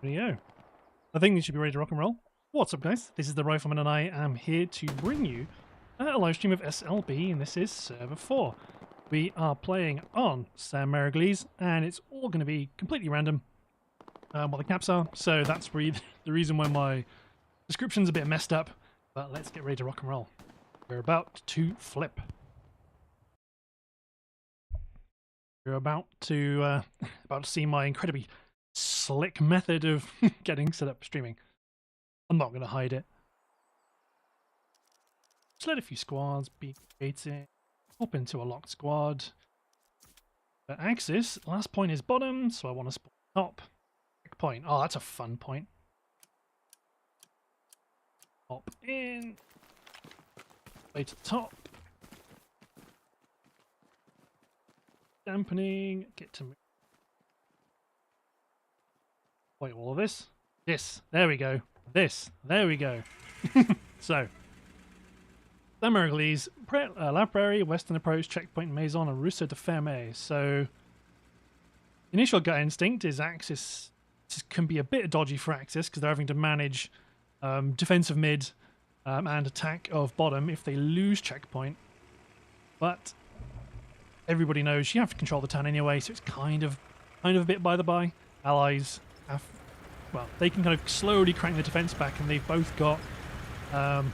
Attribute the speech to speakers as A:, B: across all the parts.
A: There you go. I think you should be ready to rock and roll. What's up, guys? This is the Rifleman, and I am here to bring you a live stream of SLB, and this is Server 4. We are playing on Sainte-Mere-Eglise, and it's all going to be completely random what the caps are, so that's the reason why my description's a bit messed up, but let's get ready to rock and roll. We're about to flip. You're about to see my incredibly slick method of getting set up streaming. I'm not going to hide it. Just let a few squads be created. Hop into a locked squad. The axis, last point is bottom, so I want to spawn top. Point. Oh, that's a fun point. Hop in. Way to top. Dampening. Get to. Wait, all of this? This. There we go. This. There we go. So. Sainte-Mere-Eglise, La Prairie, Western Approach, Checkpoint, Maison, and Ruisseau de Ferme. So. Initial gut instinct is Axis can be a bit dodgy for Axis because they're having to manage defensive mid and attack of bottom if they lose checkpoint. But everybody knows you have to control the town anyway, so it's kind of a bit by the by. Allies have, well, they can kind of slowly crank the defense back, and they've both got bottom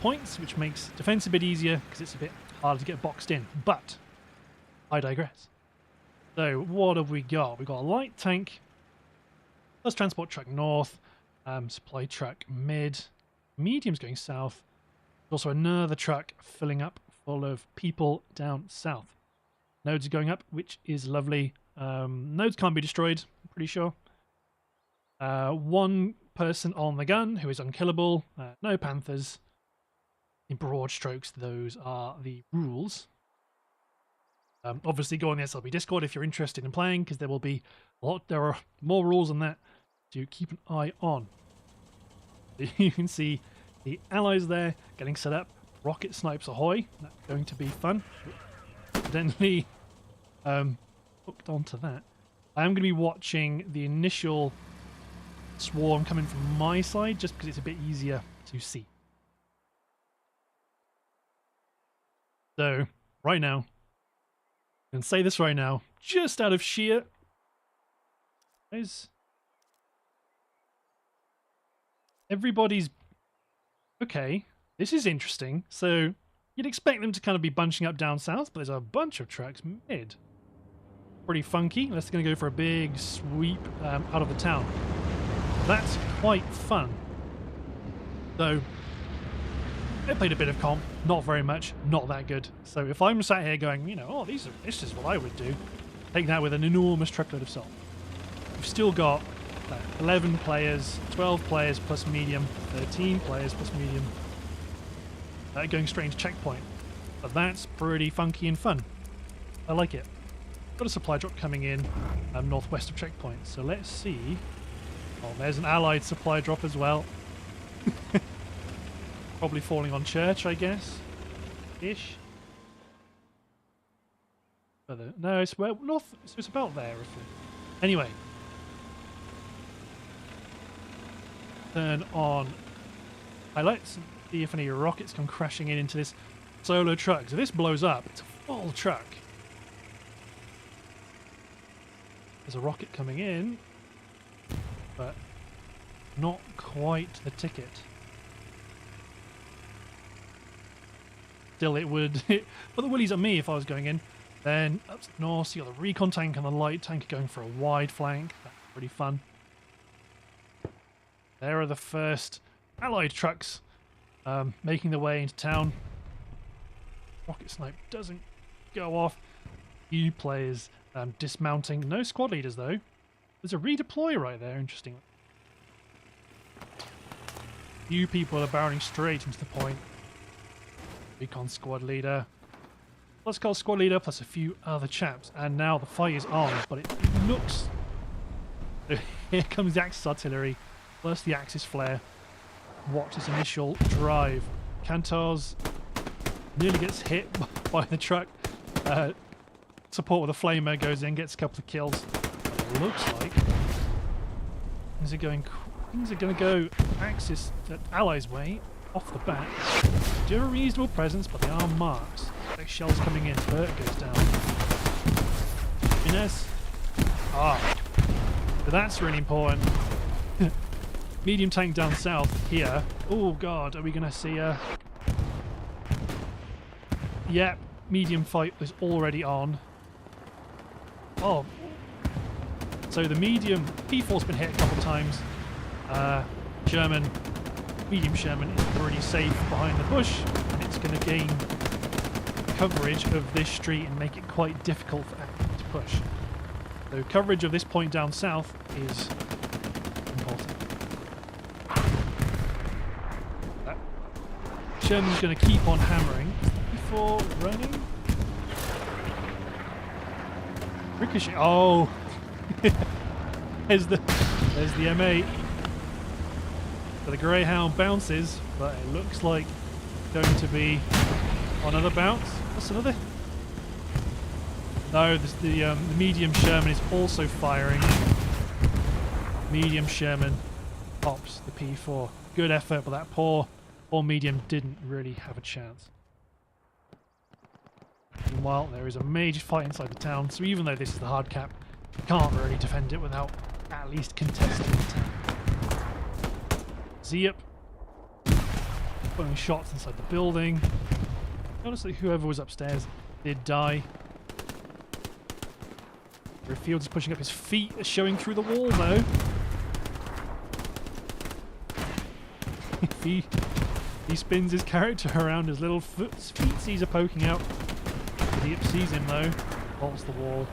A: points, which makes defense a bit easier because it's a bit harder to get boxed in. But I digress. So what have we got? We've got a light tank, plus transport truck north, supply truck mid, medium's going south. There's also another truck filling up full of people down south. Nodes are going up, which is lovely. Nodes can't be destroyed, I'm pretty sure. One person on the gun who is unkillable, no panthers. In broad strokes, those are the rules. Obviously, go on the SLB Discord if you're interested in playing, because there are more rules than that to keep an eye on. You can see the allies there getting set up. Rocket snipes ahoy! That's going to be fun. Evidently, hooked onto that. I am going to be watching the initial swarm coming from my side, just because it's a bit easier to see. So, right now. And say this right now, just out of sheer everybody's okay. This is interesting. So you'd expect them to kind of be bunching up down south, but there's a bunch of trucks mid. Pretty funky. Let's going to go for a big sweep out of the town. That's quite fun. So I played a bit of comp, not very much, not that good. So if I'm sat here going, you know, oh, this is what I would do, take that with an enormous truckload of salt. We've still got 11 players, 12 players plus medium, 13 players plus medium, going straight into checkpoint. But that's pretty funky and fun. I like it. Got a supply drop coming in northwest of checkpoint. So let's see. Oh, there's an allied supply drop as well. Probably falling on church, I guess. Ish. No, it's where north. So it's about there. Anyway, turn on highlights and see if any rockets come crashing into this solo truck. So this blows up. It's a full truck. There's a rocket coming in, but not quite the ticket. Still, it would put the willies at me if I was going in. Then up north, you got the recon tank and the light tank going for a wide flank. That's pretty fun. There are the first allied trucks making their way into town. Rocket snipe doesn't go off. Few players dismounting. No squad leaders though. There's a redeploy right there. Interesting. Few people are barreling straight into the point. Recon squad leader. Let's call squad leader plus a few other chaps. And now the fight is on, but it looks... Here comes the Axis artillery, plus the Axis flare. Watch this initial drive. Cantars nearly gets hit by the truck. Support with a flamer goes in, gets a couple of kills. it looks like things are going to go Axis, Allies' way off the bat. Do have a reasonable presence, but they are marked. Like shells coming in. Bert goes down. Ines. Ah. But that's really important. Medium tank down south here. Oh god, are we going to see a... Yep, medium fight is already on. Oh. So the medium P4's been hit a couple times. Medium Sherman is already safe behind the bush, and it's going to gain coverage of this street and make it quite difficult for Acme to push. So coverage of this point down south is important. Sherman's going to keep on hammering before running. Ricochet. Oh, there's the M8. So the Greyhound bounces, but it looks like going to be another bounce. What's another? No, the medium Sherman is also firing. Medium Sherman pops the P4. Good effort, but that poor medium didn't really have a chance. Meanwhile, there is a major fight inside the town, so even though this is the hard cap, you can't really defend it without at least contesting the town. Zeep putting shots inside the building. Honestly, whoever was upstairs did die. Fields is pushing up, his feet are showing through the wall though. he spins his character around, his little feetsies are poking out. Zeep sees him though, bolts the wall.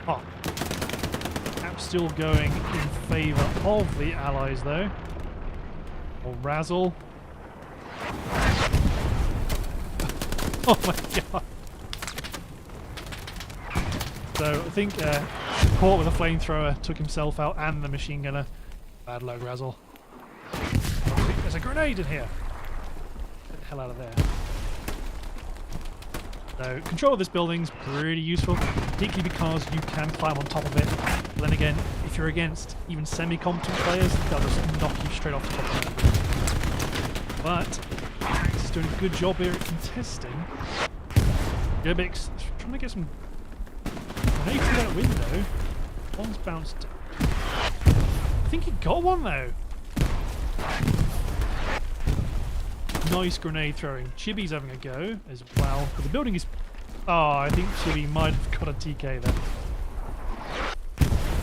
A: Oh. Still going in favour of the Allies though. Or Razzle. Oh my god. So I think caught with a flamethrower, took himself out and the machine gunner. Bad luck, Razzle. There's a grenade in here. Get the hell out of there. So control of this building's pretty useful, particularly because you can climb on top of it. But then again, if you're against even semi-competent players, they'll just knock you straight off the top of it. But Axe is doing a good job here at contesting. Gerbix trying to get some grenades through that window. One's bounced. I think he got one though. Nice grenade throwing. Chibi's having a go as well. But the building is... Oh, I think Chibi might have got a TK there.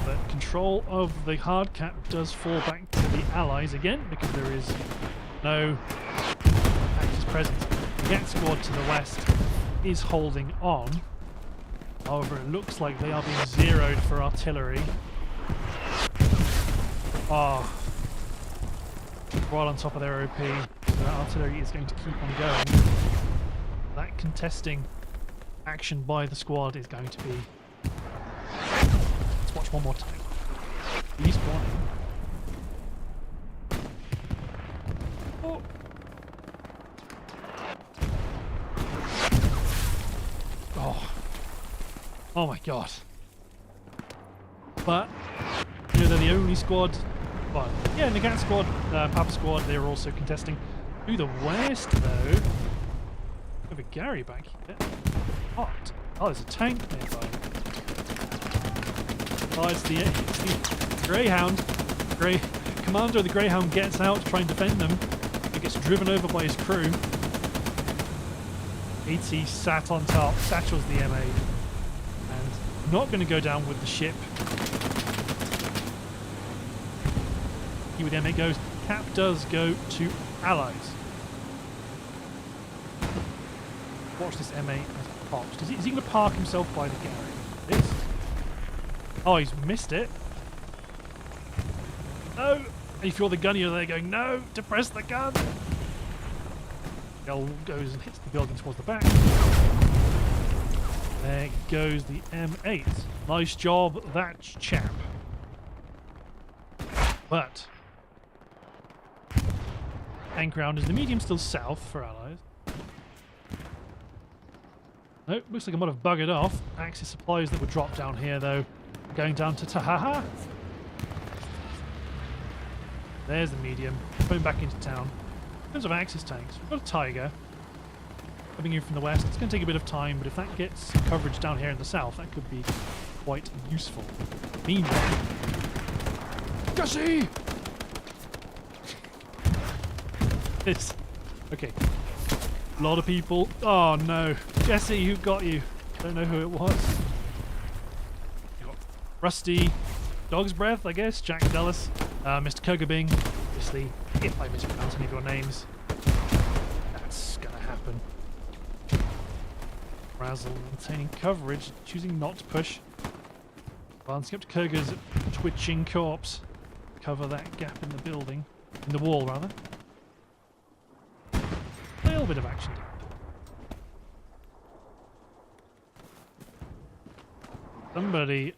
A: But control of the hard cap does fall back to the Allies again because there is no Axis presence. The Gat squad to the west is holding on. However, it looks like they are being zeroed for artillery. Oh. While on top of their OP. So that artillery is going to keep on going. That contesting action by the squad is going to be... Let's watch one more time. Respawning. Oh. Oh. Oh my god. But, you know, they're the only squad... Well, yeah, in the Gat squad, Papa squad, they're also contesting. To the west, though, we have a Gary back here. Hot. Oh, there's a tank nearby. Oh, it's the Greyhound. Commander of the Greyhound gets out to try and defend them. He gets driven over by his crew. AT sat on top, satchels the M8, and not going to go down with the ship. He with M8 goes. Cap does go to Allies. Watch this M8 as it pops. Is he going to park himself by the Gary? This. Oh, he's missed it. No! And if you're the gunner, you're there going, no! Depress the gun! Gell goes and hits the building towards the back. There goes the M8. Nice job, that chap. But tank round is the medium still south for Allies. Nope, looks like I might have buggered off. Axis supplies that were dropped down here though Going down to Tahaha. There's the medium. Going back into town. In terms of Axis tanks, we've got a Tiger coming in from the west. It's going to take a bit of time, but if that gets coverage down here in the south, that could be quite useful. Meanwhile... Gussie! This... Okay. A lot of people... Oh no. Jesse, who got you? Don't know who it was. Rusty, Dog's Breath, I guess, Jack Dallas, Mr. Kogabing, obviously, if I mispronounce any of your names, that's gonna happen. Razzle, maintaining coverage, choosing not to push. Glancing up to Koga's twitching corpse. Cover that gap in the building, in the wall rather. A little bit of action. Somebody...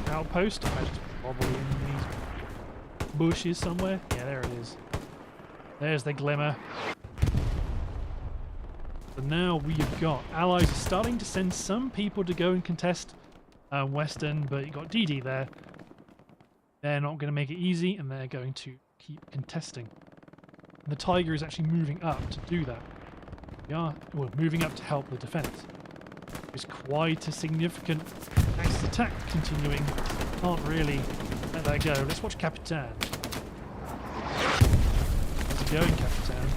A: outpost, I imagine it's probably in these bushes somewhere. Yeah, there it is. There's the glimmer. So now we've got allies are starting to send some people to go and contest Western, but you've got DD there. They're not going to make it easy, and they're going to keep contesting. And the Tiger is actually moving up to do that. We are moving up to help the defense. It's quite a significant Axis attack continuing. Can't really let that go. Let's watch Capitan. How's it going, Capitan?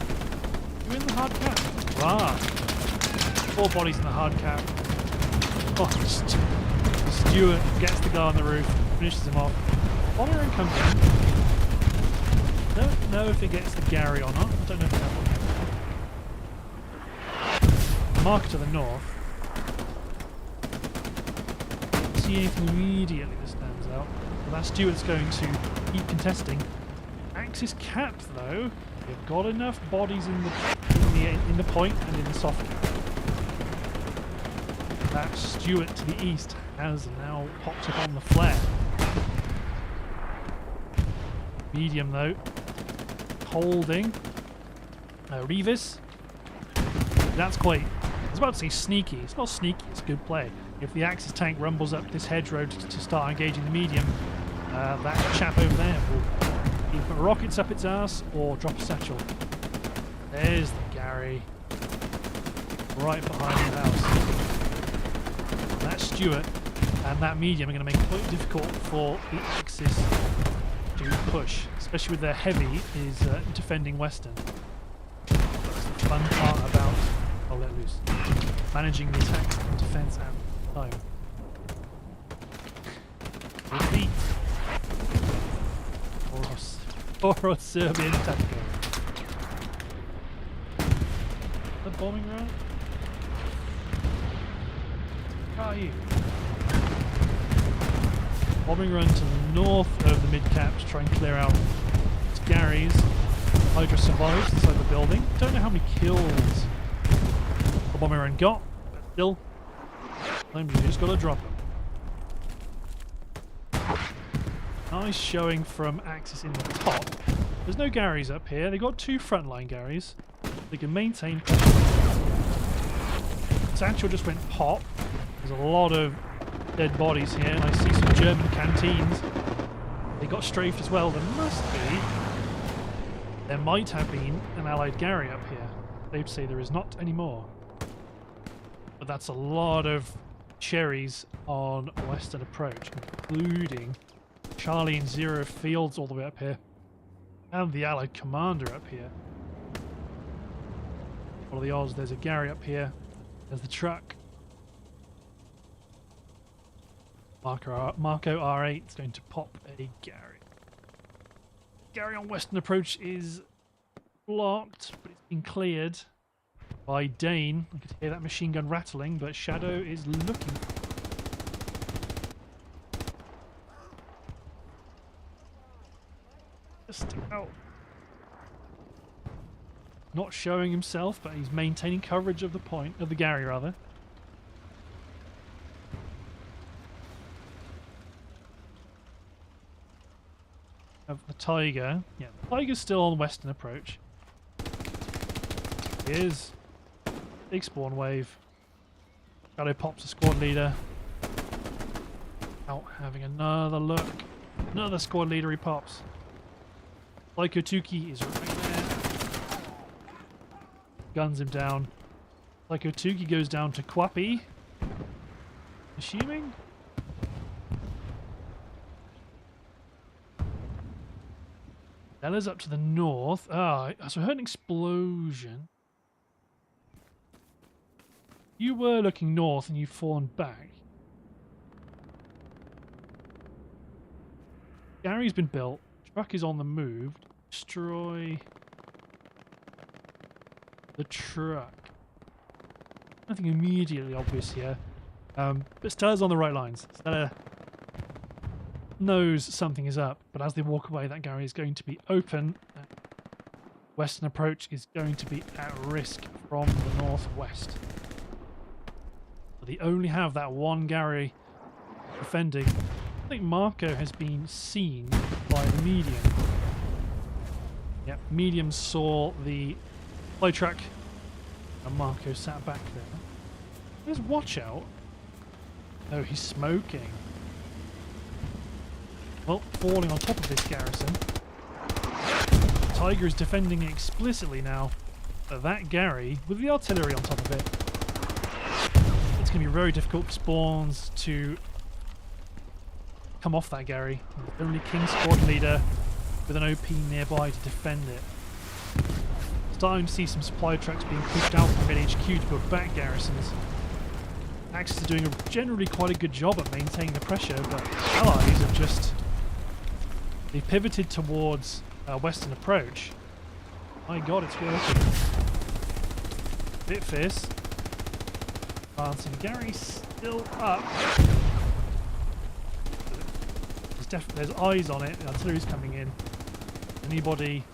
A: You in the hard cap? Ah! 4 bodies in the hard cap. Oh, Stuart gets the guy on the roof, finishes him off. Bomber comes in. Don't know if it gets the Gary or not. I don't know if it has one. Mark to the north. See anything immediately that stands out. Well, that Stuart's going to keep contesting. Axis capped though. We've got enough bodies in the point and in the soft cap. That Stuart to the east has now popped up on the flare. Medium though, holding. Revis. That's quite. I was about to say sneaky. It's not sneaky. It's good play. If the Axis tank rumbles up this hedgerow to start engaging the medium, that chap over there will either put rockets up its ass or drop a satchel. There's the Gary, right behind the house. That Stuart and that medium are going to make it quite difficult for the Axis to push, especially with their heavy is defending Western. That's the fun part about, I'll let loose, managing the attack and defense and time. Repeat. Or Serbian tactical. The bombing run? How are you? Bombing run to the north of the mid-cap to try and clear out Gary's. Hydra survives inside the building. Don't know how many kills the bombing run got, but still, sometimes you just gotta drop them. Nice showing from Axis in the top. There's no Garys up here. They've got 2 frontline Garys. They can maintain pressure. Satchel just went pop. There's a lot of dead bodies here, and I see some German canteens. They got strafed as well. There must be. There might have been an allied Gary up here. They'd say there is not anymore. But that's a lot of cherries on Western approach, including Charlie and Zero Fields all the way up here. And the allied commander up here. What are the odds? There's a Gary up here. There's the truck. Marco R8 is going to pop a Gary. Gary on Western approach is blocked, but it's been cleared by Dane. I could hear that machine gun rattling, but Shadow is looking. Just out. Not showing himself, but he's maintaining coverage of the point, of the Gary rather. Of the Tiger. Yeah, the Tiger's still on Western approach. Here's big spawn wave. Shadow pops a squad leader. Out having another look. Another squad leader he pops. Lykotuki is right there. Guns him down. Lykotuki goes down to Kwapi. Assuming? Ella's up to the north. Ah, so I heard an explosion. You were looking north and you fallen back. Gary's been built. Truck is on the move. Destroy the truck. Nothing immediately obvious here. But Stella's on the right lines. Stella knows something is up, but as they walk away, that Gary is going to be open. Western approach is going to be at risk from the northwest. But they only have that one Gary defending. I think Marco has been seen by the medium. Yep, medium saw the fly truck, and Marco sat back there. There's watch out. Oh, he's smoking. Well, falling on top of this garrison. Tiger is defending explicitly now. But that Gary, with the artillery on top of it, it's going to be very difficult for spawns to come off that Gary. Only King squad leader with an OP nearby to defend it. Starting to see some supply trucks being pushed out from mid HQ to build back garrisons. Axis are doing generally quite a good job at maintaining the pressure, but allies have just... They've pivoted towards western approach. My god, it's working. Bit fierce. Advancing. Gary's still up. There's eyes on it. The artillery's coming in. Anybody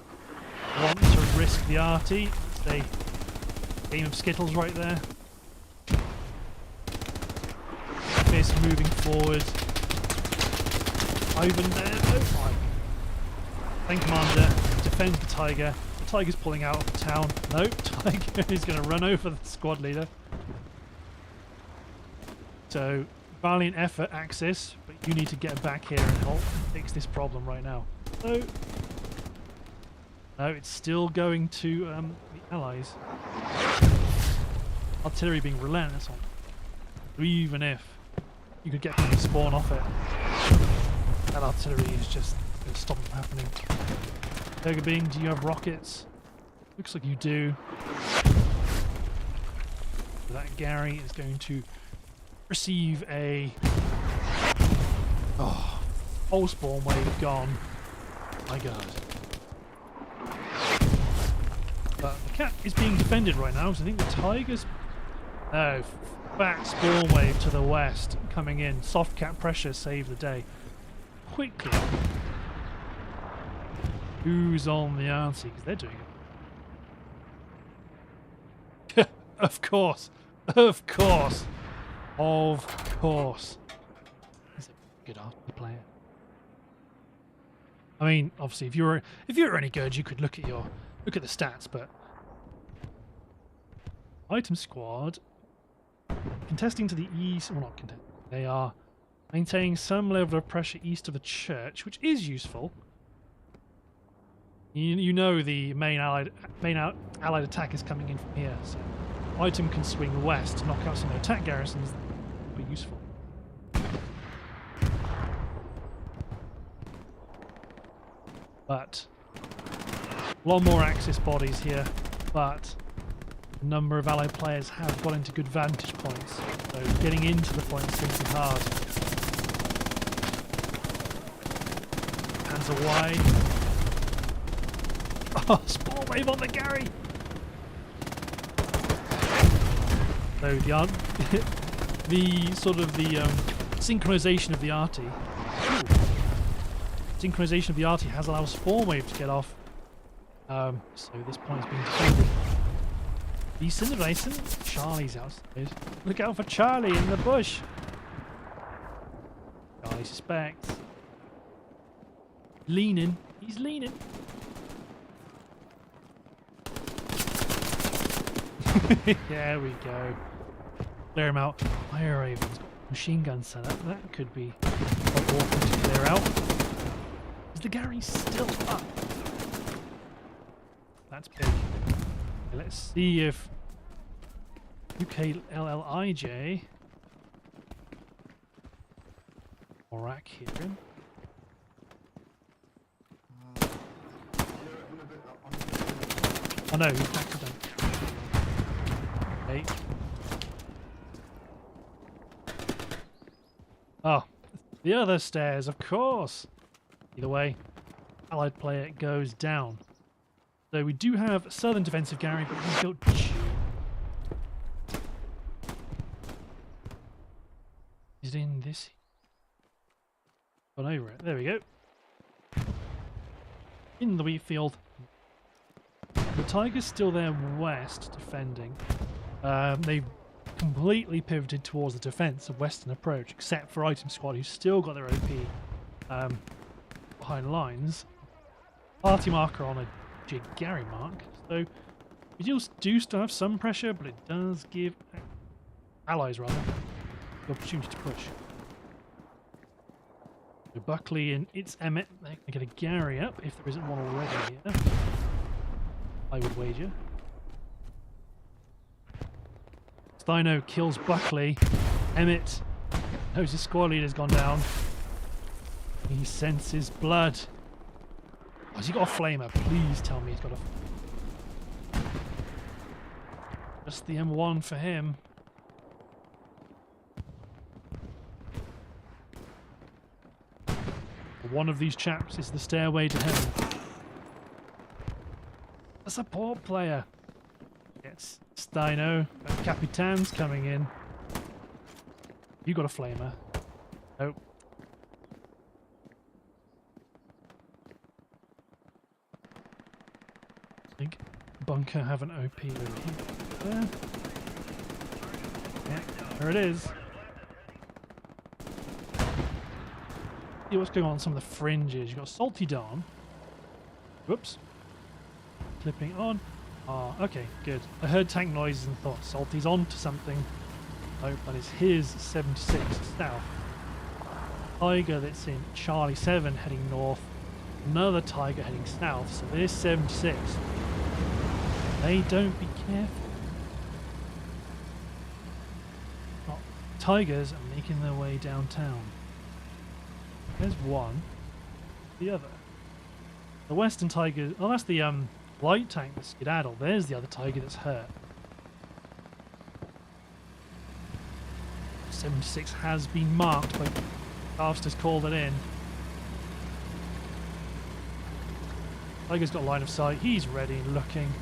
A: want to risk the arty? It's a game of skittles right there. Fierce moving forward. Ivan there. Oh my. Then Commander defends the Tiger. The Tiger's pulling out of the town. No, Tiger is going to run over the squad leader. So, valiant effort, Axis, but you need to get back here and help fix this problem right now. So, no, it's still going to the Allies. Artillery being relentless on it. Even if you could get them to spawn off it, that artillery is just going to stop them happening. Bing, do you have rockets? Looks like you do. So that Gary is going to receive a whole spawn wave gone. My god. But the cat is being defended right now, so I think the Tigers... No, back spawn wave to the west coming in. Soft cat pressure saved the day. Quickly. Who's on the auntie? Because they're doing it. Of course. Of course. Of course. He's a good art player. I mean, obviously, if you were any good, you could look at the stats. But item squad contesting to the east. Well, not contesting. They are maintaining some level of pressure east of the church, which is useful. You know the main allied attack is coming in from here. So item can swing west to knock out some attack garrisons. Be useful. But a lot more Axis bodies here, but a number of allied players have got into good vantage points, so getting into the point is going to be hard. Hands are wide. Oh, spawn wave on the Gary! So the synchronization of the arty. Synchronization of the arty has allowed spawn wave to get off. So this point is being defended. Decent. Charlie's outside. Look out for Charlie in the bush. Charlie suspects. Leaning. He's leaning. There we go. Clear him out. Fire Raven's got Machine gun setup. That could be quite awkward to clear out. Is the Gary still up? That's big. Okay, let's see if UKLLIJ Morak here. Oh no, he's back to done. Okay. Oh, the other stairs, of course. Either way, Allied player goes down. So we do have Southern Defensive Gary, but he's built. Is it in this? Gone over it. There we go. In the wheat field. The Tiger's still there west, defending. They've completely pivoted towards the defense of Western approach, except for Item Squad, who's still got their OP behind lines. Party marker on a Gary mark, so we do still have some pressure, but it does give allies rather the opportunity to push. So Buckley and its Emmett, they're going to get a Gary up if there isn't one already here. I would wager. Steino kills Buckley. Emmett knows his squad leader's gone down. He senses blood. Oh, has he got a flamer? Please tell me he's got a... Just the M1 for him. One of these chaps is the stairway to heaven. A support player. Yes, Steino. Capitan's coming in. You got a flamer. Nope. I think bunker have an OP over here. There. Yeah, there it is. See what's going on some of the fringes. You've got Salty Dawn. Whoops. Clipping on. Oh, okay, good. I heard tank noises and thought Salty's on to something. Oh, but it's his 76 south. Tiger that's in Charlie 7 heading north. Another Tiger heading south. So there's 76. They don't be careful. Oh, Tigers are making their way downtown. There's one. The other. The Western Tiger... Oh, that's the light tank that's skedaddled. There's the other Tiger that's hurt. 76 has been marked, but Harvester's called it in. Tiger's got line of sight. He's ready, looking.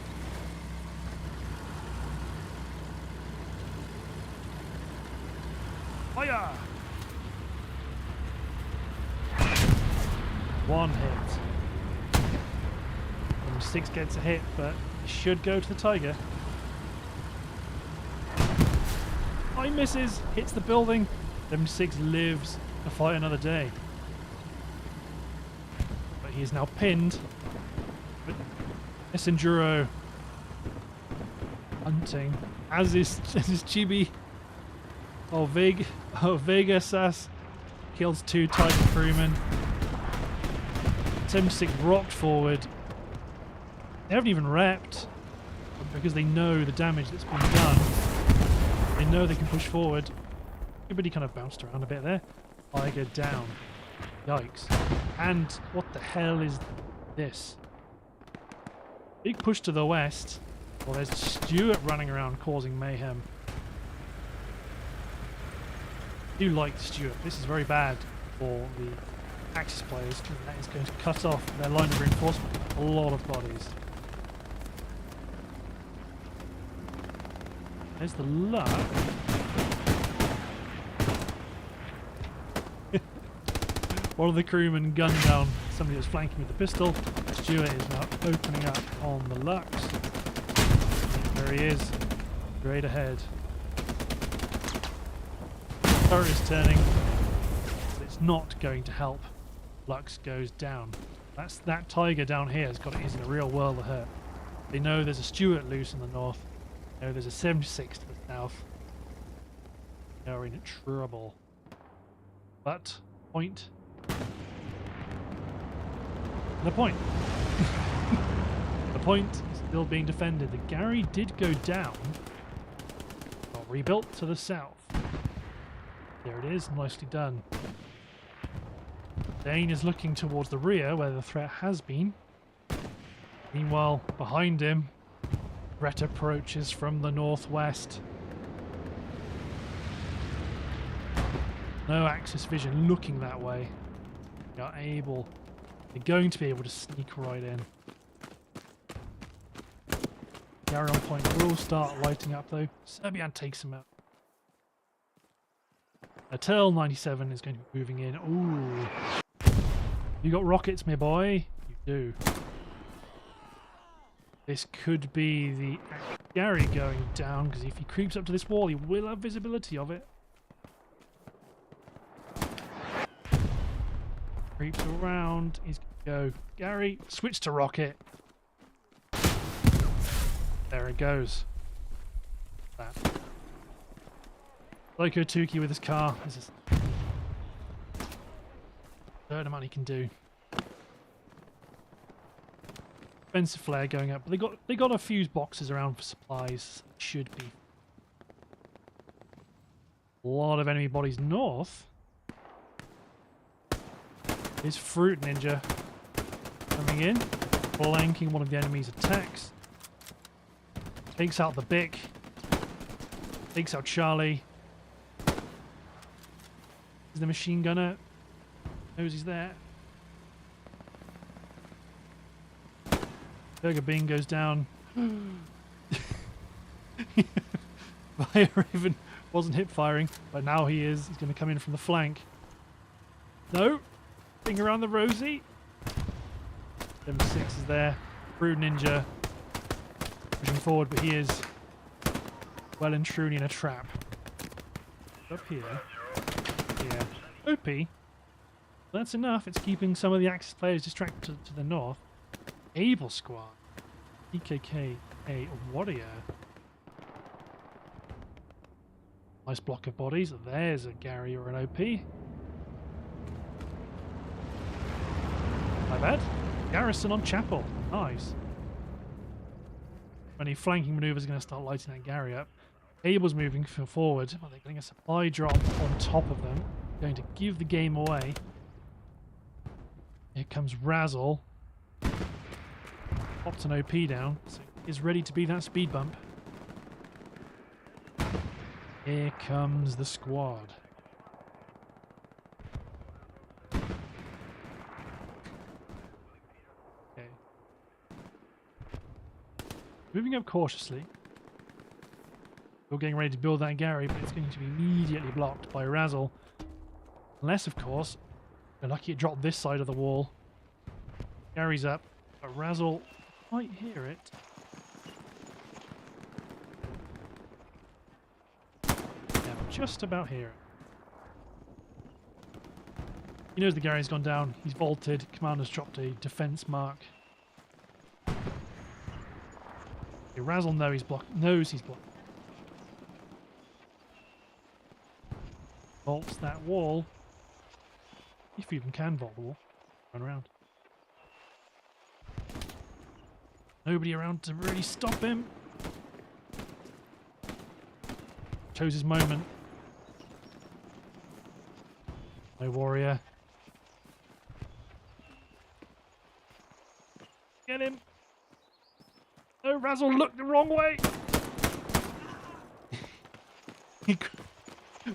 A: Fire! One hit. 6 gets a hit, but it should go to the Tiger. Oh, he misses. Hits the building. 76 lives to fight another day. But he is now pinned. But this Enduro hunting, as is Chibi. Oh, Vegasas kills 2 Tiger crewmen. 76 rocked forward. They haven't even repped because they know the damage that's been done. They know they can push forward. Everybody kind of bounced around a bit there. Tiger down. Yikes. And what the hell is this? Big push to the west. Well, there's Stuart running around causing mayhem. I do like Stuart. This is very bad for the Axis players because that is going to cut off their line of reinforcement. A lot of bodies. There's the luck. One of the crewmen gunned down somebody that was flanking with the pistol. Stuart is now opening up on the Lux. There he is. Straight ahead. Turret is turning. But it's not going to help. Lux goes down. That Tiger down here is in a real world of hurt. They know there's a Stuart loose in the north. They know there's a 76 to the south. They're in trouble. But, point. The point. The point is still being defended. The Gary did go down. Got rebuilt to the south. There it is, nicely done. Dane is looking towards the rear where the threat has been. Meanwhile, behind him, threat approaches from the northwest. No Axis vision looking that way. They're going to be able to sneak right in. Gary on point will start lighting up though. Serbian takes him out. Atel 97 is going to be moving in. Ooh. You got rockets, my boy? You do. This could be the Gary going down, because if he creeps up to this wall, he will have visibility of it. Creeps around. He's going to go. Gary, switch to rocket. There it goes. That. Loco Tuki with his car. This is third amount he can do. Defensive flare going up, but they got a few boxes around for supplies. Should be a lot of enemy bodies north. Is Fruit Ninja coming in, flanking one of the enemy's attacks. Takes out the Bic. Takes out Charlie. Is the machine gunner? Knows he's there. Burger Bing goes down. Fire Raven wasn't hip firing, but now he is. He's going to come in from the flank. No. Bing around the Rosie. 7-6 is there. Brood Ninja pushing forward, but he is well and truly in a trap. Up here. Yeah. OP. That's enough. It's keeping some of the Axis players distracted to the north. Able Squad. EKK a warrior. Nice block of bodies. There's a Gary or an OP. My bad. Garrison on Chapel. Nice. Any flanking maneuvers are going to start lighting that Gary up. Able's moving forward. Well, they're getting a supply drop on top of them. Going to give the game away. Here comes Razzle. Pops an OP down. So is ready to be that speed bump. Here comes the squad. Okay. Moving up cautiously. We're getting ready to build that Gary, but it's going to be immediately blocked by Razzle. Unless, of course, they're lucky it dropped this side of the wall. Gary's up, but Razzle might hear it. Yeah, just about hear it. He knows the Gary's gone down. He's vaulted. Commander's dropped a defense mark. Okay, Razzle knows he's blocked. Vaults that wall. If you even can vault the wall. Run around. Nobody around to really stop him. Chose his moment. No warrior. Get him. No, Razzle looked the wrong way.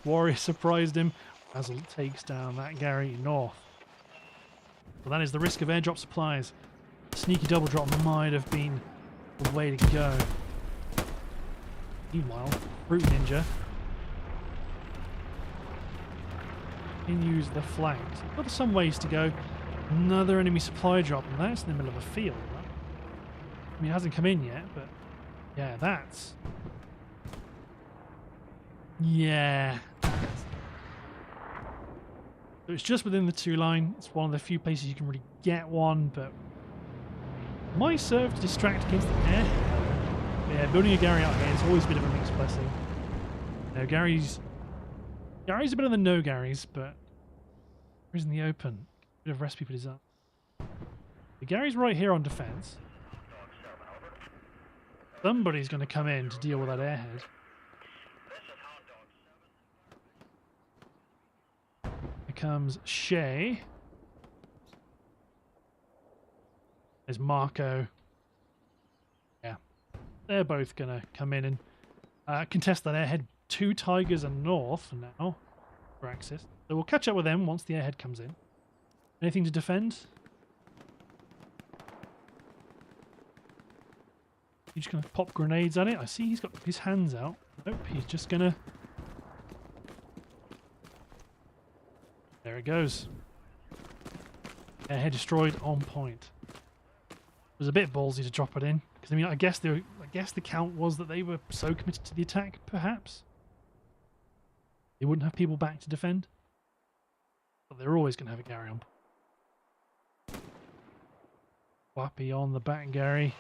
A: Warrior surprised him. Razzle takes down that Gary north. But that is the risk of airdrop supplies. Sneaky double drop might have been the way to go. Meanwhile, Brute Ninja continues the flanks. Got some ways to go. Another enemy supply drop, and that's in the middle of a field. Right? I mean, it hasn't come in yet, but yeah, that's... Yeah. So it's just within the 2-line. It's one of the few places you can really get one, but might serve to distract against the air. Yeah, building a Gary out here is always a bit of a mixed blessing. Now, Gary's Gary's a bit of the no Gary's, but he's in the open. Bit of recipe for disaster. The Gary's right here on defense. Somebody's going to come in to deal with that airhead. Here comes Shay. There's Marco. Yeah. They're both going to come in and contest that airhead. 2 Tigers and North now for Axis. So we'll catch up with them once the airhead comes in. Anything to defend? He's just going to pop grenades at it. I see he's got his hands out. Nope, he's just going to... There it goes. Airhead destroyed on point. It was a bit ballsy to drop it in. Because, I mean, I guess the count was that they were so committed to the attack, perhaps. They wouldn't have people back to defend. But they're always going to have a Gary on. Wappy on the back, Gary.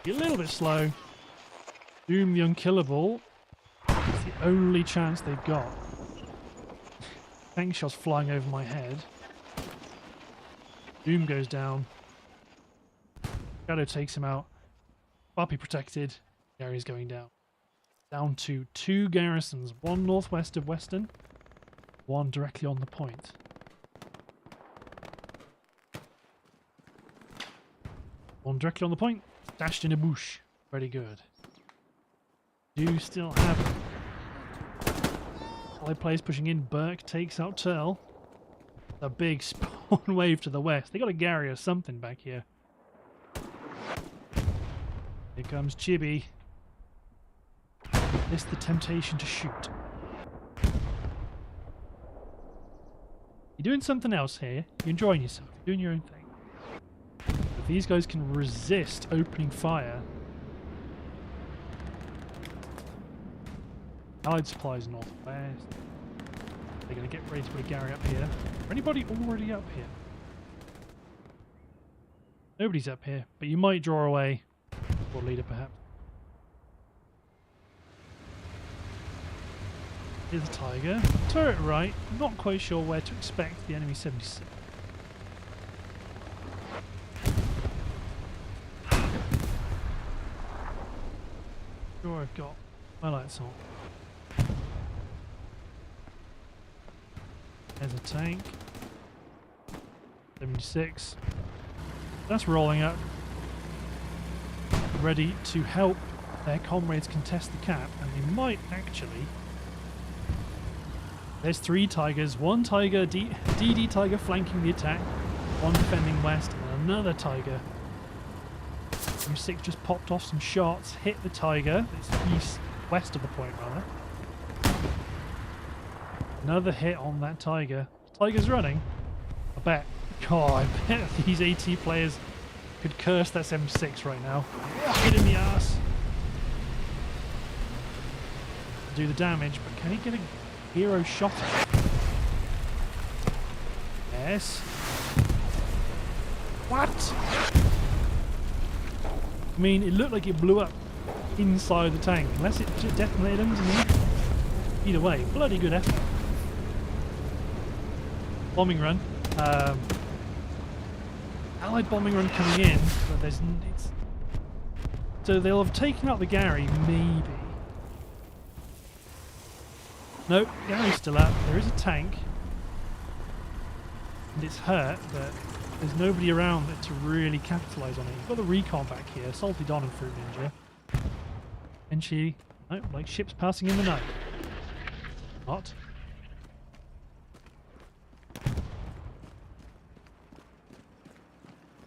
A: A little bit slow. Doom the unkillable. It's the only chance they've got. Tank shots flying over my head. Doom goes down. Shadow takes him out. Wappy protected. Gary's going down. Down to 2 garrisons. 1 northwest of Western. 1 directly on the point. One directly on the point. Dashed in a bush. Very good. Do still have solid players pushing in. Burke takes out Turl. A big spawn wave to the west. They got a Gary or something back here. Here comes Chibi. This the temptation to shoot. You're doing something else here. You're enjoying yourself. You're doing your own thing. If these guys can resist opening fire. Allied supplies northwest. They're going to get ready to put a Gary up here. Is anybody already up here? Nobody's up here, but you might draw away. Or leader, perhaps. Here's a Tiger. Turret right. Not quite sure where to expect the enemy 76. Sure, I've got my lights on. There's a tank. 76. That's rolling up. Ready to help their comrades contest the cap, and they might actually. There's 3 Tigers, 1 Tiger, DD Tiger flanking the attack, 1 defending west, and another Tiger. M6 just popped off some shots, hit the Tiger. It's west of the point, rather. Another hit on that Tiger. Tiger's running. I bet. God, I bet these AT players could curse that 76 right now. Hit in the ass. Do the damage, but can he get a hero shot? Yes. What? I mean, it looked like it blew up inside the tank, unless it just detonated underneath. Either way, bloody good effort. Bombing run. Allied bombing run coming in, but there's so they'll have taken out the Gary, maybe. Nope, Gary's still up. There is a tank, and it's hurt, but there's nobody around that to really capitalise on it. You've got the recon back here, Salty Don and Fruit Ninja. And she, nope, like ships passing in the night. Not.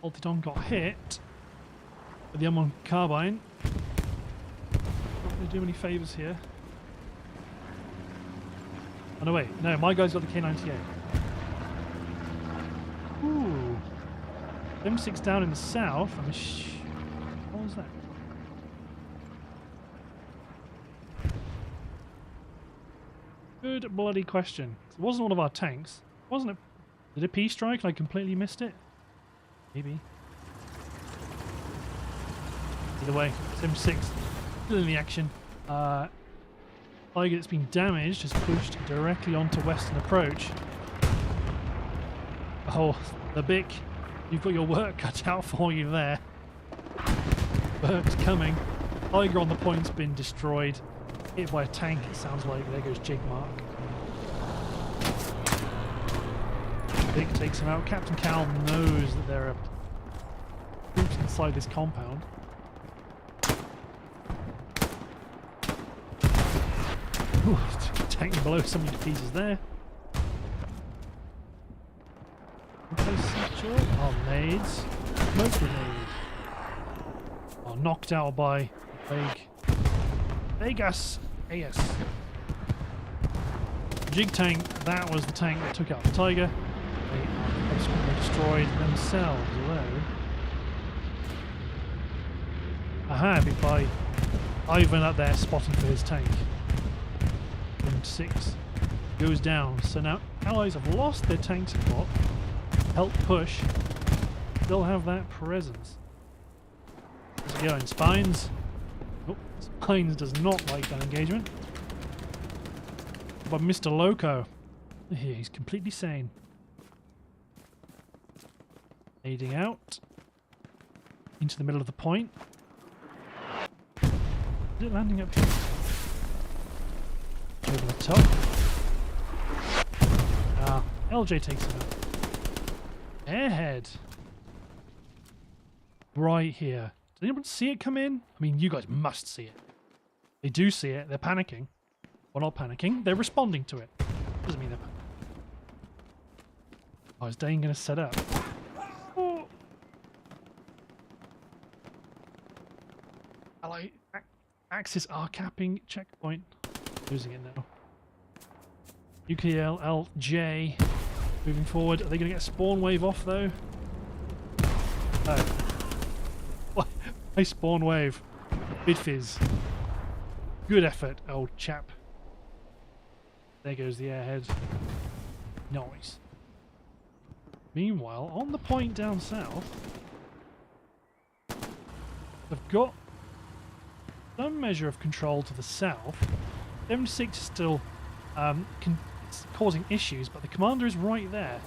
A: Salty Don got hit with the M1 carbine. Not going to do any favours here. Oh no, wait, no, my guy's got the K98. Ooh. M6 down in the south. What was that? Good bloody question. It wasn't one of our tanks. Wasn't it? Did a P strike and I completely missed it? Maybe. Either way, it's M6 still in the action. Tiger that's been damaged is pushed directly onto Western Approach. Oh, the Bic, you've got your work cut out for you there. Burke's coming. Tiger on the point's been destroyed. Hit by a tank, it sounds like. There goes Jigmark. Bic takes him out. Captain Cal knows that there are troops inside this compound. Ooh, tank below some of the pieces there. Oh, nades. Smoke grenade. Oh, knocked out by Vegas. AS. Jig tank, that was the tank that took out the Tiger. They are subsequently destroyed themselves, although... Aha, big by Ivan up there spotting for his tank. 6 goes down. So now Allies have lost their tank support. Help push. Still have that presence. How's it going? Spines? Oh, Spines does not like that engagement. But Mr. Loco. He's completely sane. Aiding out. Into the middle of the point. Is it landing up here? Over the top. Ah, LJ takes him out. Airhead. Right here. Did anyone see it come in? I mean, you guys must see it. They do see it. They're panicking. Well, not panicking. They're responding to it. Doesn't mean they're panicking. Oh, is Dane going to set up? Oh. Ally Axis are capping checkpoint. Losing it now. UKLLJ moving forward. Are they going to get a spawn wave off though? No. What? A spawn wave. Bidfizz. Good effort, old chap. There goes the airhead. Nice. Meanwhile, on the point down south, they've got some measure of control to the south. 76 is still causing issues, but the commander is right there.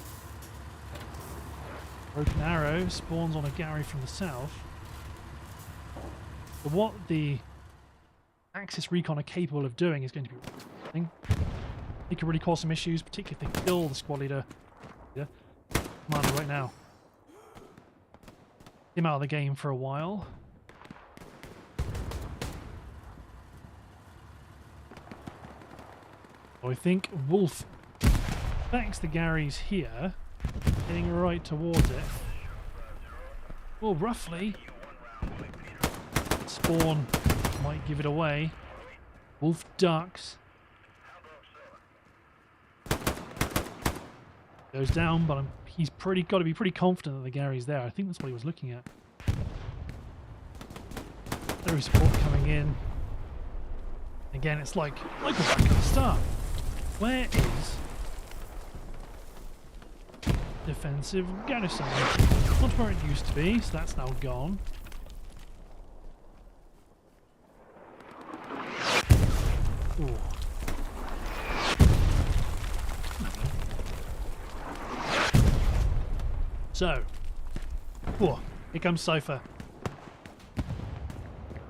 A: Broken Arrow spawns on a Gary from the south. But what the Axis recon are capable of doing is going to be something. It could really cause some issues, particularly if they kill the squad leader. Commander right now. Him out of the game for a while. So I think Wolf backs the Garys here, getting right towards it. Well, roughly. Spawn might give it away. Wolf ducks. Goes down, but he's got to be pretty confident that the Gary's there. I think that's what he was looking at. There is support coming in. Again, it's like we're back at the start. Where is defensive garrison? Not where it used to be, so that's now gone. Ooh. So, here comes Cypher.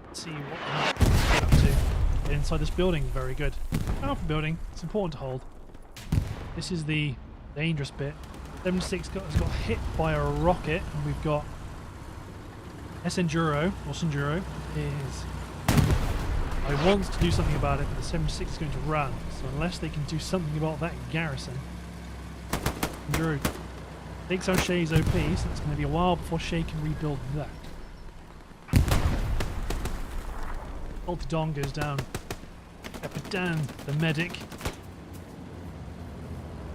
A: Let's see what he's up to. Get inside this building, very good. Powerful building, it's important to hold. This is the dangerous bit. 76 has got hit by a rocket, and we've got Senduro is... I want to do something about it, but the 76 is going to run. So unless they can do something about that garrison... Senduro takes out Shay's OP, so it's going to be a while before Shay can rebuild that. Ultidon goes down. Epidan, the medic.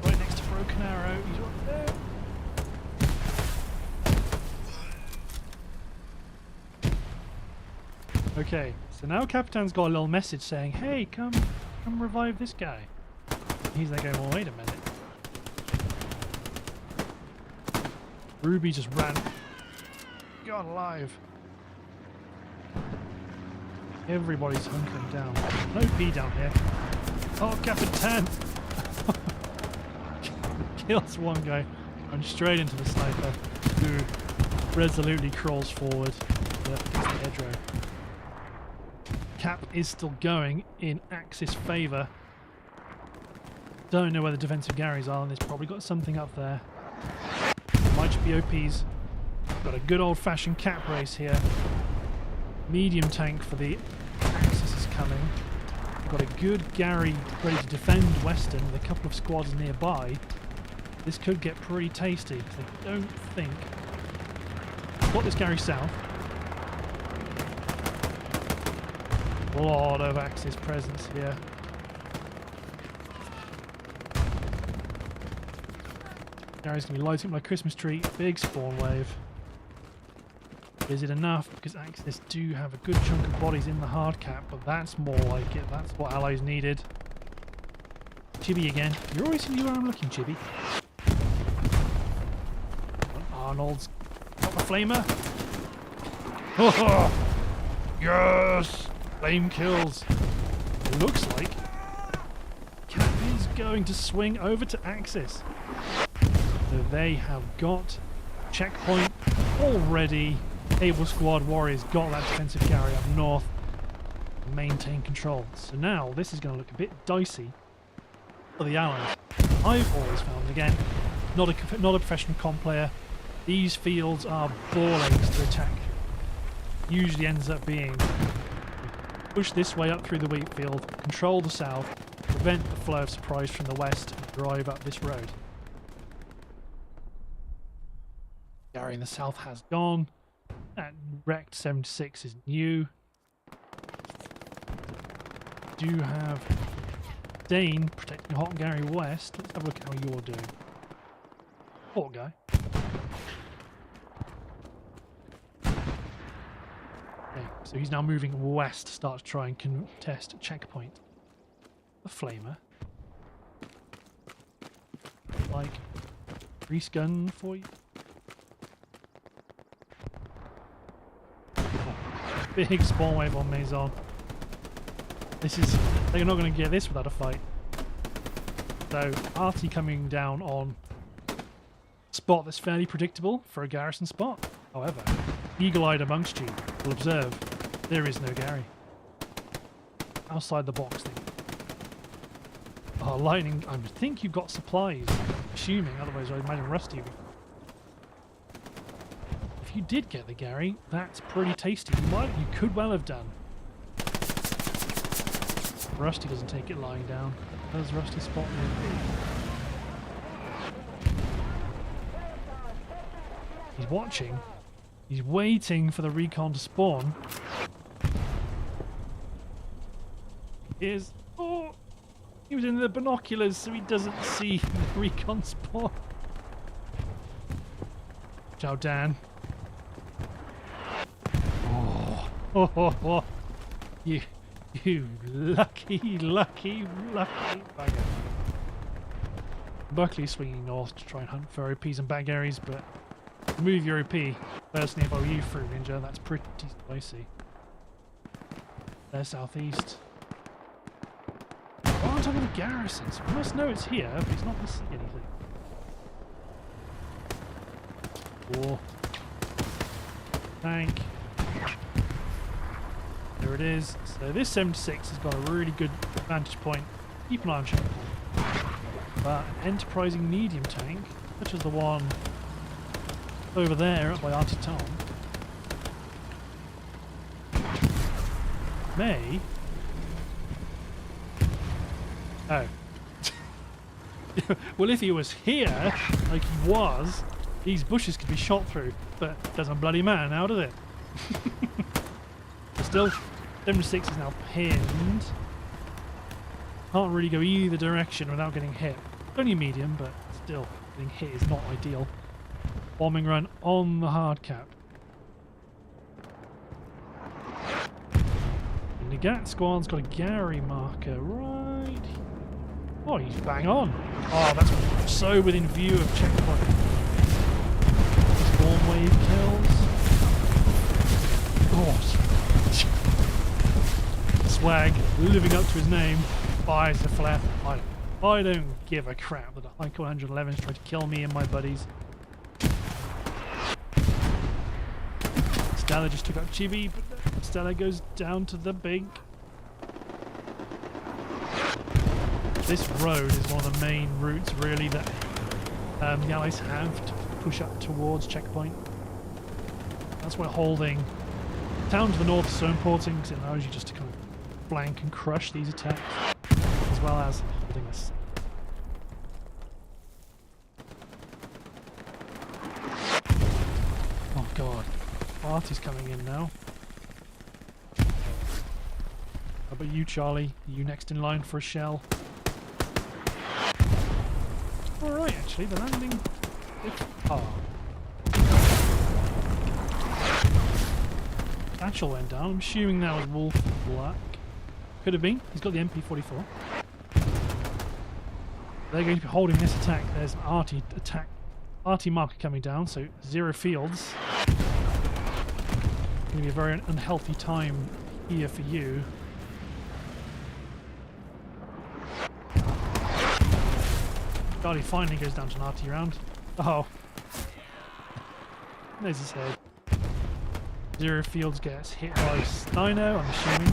A: Right next to Broken Arrow. He's right there. Okay, so now Capitan's got a little message saying, hey, come revive this guy. He's there going, well, wait a minute. Ruby just ran. God alive. Everybody's hunkering down. No P down here. Oh, Captain 10! Kills one guy and straight into the sniper, who resolutely crawls forward against the hedgerow. Cap is still going in Axis favour. Don't know where the defensive Garys are, and there's probably got something up there. Might just be OPs. Got a good old-fashioned Cap race here. Medium tank for the Axis is coming. We've got a good Gary ready to defend Western with a couple of squads nearby. This could get pretty tasty, because I don't think... Got this Gary south. A lot of Axis presence here. Gary's going to be lighting up my Christmas tree. Big spawn wave. Is it enough? Because Axis do have a good chunk of bodies in the hard cap, but that's more like it. That's what allies needed. Chibi again. You're always seeing where I'm looking, Chibi. Arnold's got the flamer. Oh, yes! Flame kills. It looks like Cap is going to swing over to Axis. So they have got checkpoint already. Able squad warriors got that defensive Gary up north. Maintain control. So now this is going to look a bit dicey for the Allies. I've always found, again, not a professional comp player, these fields are ball aches to attack. Usually ends up being push this way up through the wheat field, control the south, prevent the flow of surprise from the west, and drive up this road. Gary in the south has gone. That wrecked 76 is new. Do have Dane protecting Hot Gary West. Let's have a look at how you're doing. Poor guy. Okay, so he's now moving west to start to try and contest checkpoint. The flamer. Like, grease gun for you. Big spawn wave on Maison. This is... They're not going to get this without a fight. So, Artie coming down on spot that's fairly predictable for a garrison spot. However, eagle-eyed amongst you will observe there is no Gary. Outside the box thing. Oh, lightning. I think you've got supplies. Assuming, otherwise I imagine Rusty. If you did get the Gary, that's pretty tasty. You could well have done. Rusty doesn't take it lying down. Does Rusty spot me? He's watching. He's waiting for the recon to spawn. Oh, he was in the binoculars, so he doesn't see the recon spawn. Ciao, Dan. Oh. You lucky bugger. Buckley swinging north to try and hunt for OPs and bag areas, but move your OP. Personally, if I were you through Ninja, that's pretty spicy. They're southeast. Oh, on top of the garrisons. We must know it's here, but he's not missing anything. War. Tank. There it is. So this 76 has got a really good vantage point. Keep an eye on checkpoint. But an enterprising medium tank, such as the one over there up by Artie Tom, may... Oh. Well, if he was here, like he was, these bushes could be shot through, but it doesn't bloody matter now, does it? Still, 76 is now pinned. Can't really go either direction without getting hit. Only medium, but still, getting hit is not ideal. Bombing run on the hard cap. And the Gat squad's got a Gary marker right. Oh, he's bang on. Oh, that's so within view of checkpoint. Storm wave kills. Oh, swag living up to his name. fires the flare. I don't give a crap that the Heinkel 111 is trying to kill me and my buddies. Stella just took out Chibi, but Stella goes down to the big. This road is one of the main routes, really, that the Allies have to push up towards checkpoint. That's why holding town to the north is so important, because it allows you just to kind of flank and crush these attacks, as well as holding this. Oh god, Artie's coming in now. How about you, Charlie? Are you next in line for a shell? Alright, actually, the landing... Satchel went down. I'm assuming that was Wolf Black. Could have been. He's got the MP44. They're going to be holding this attack. There's an Artie attack. Artie marker coming down, so 0 fields. Going to be a very unhealthy time here for you. Charlie finally goes down to an Artie round. Oh. There's his head. 0 fields gets hit by Steino, I'm assuming.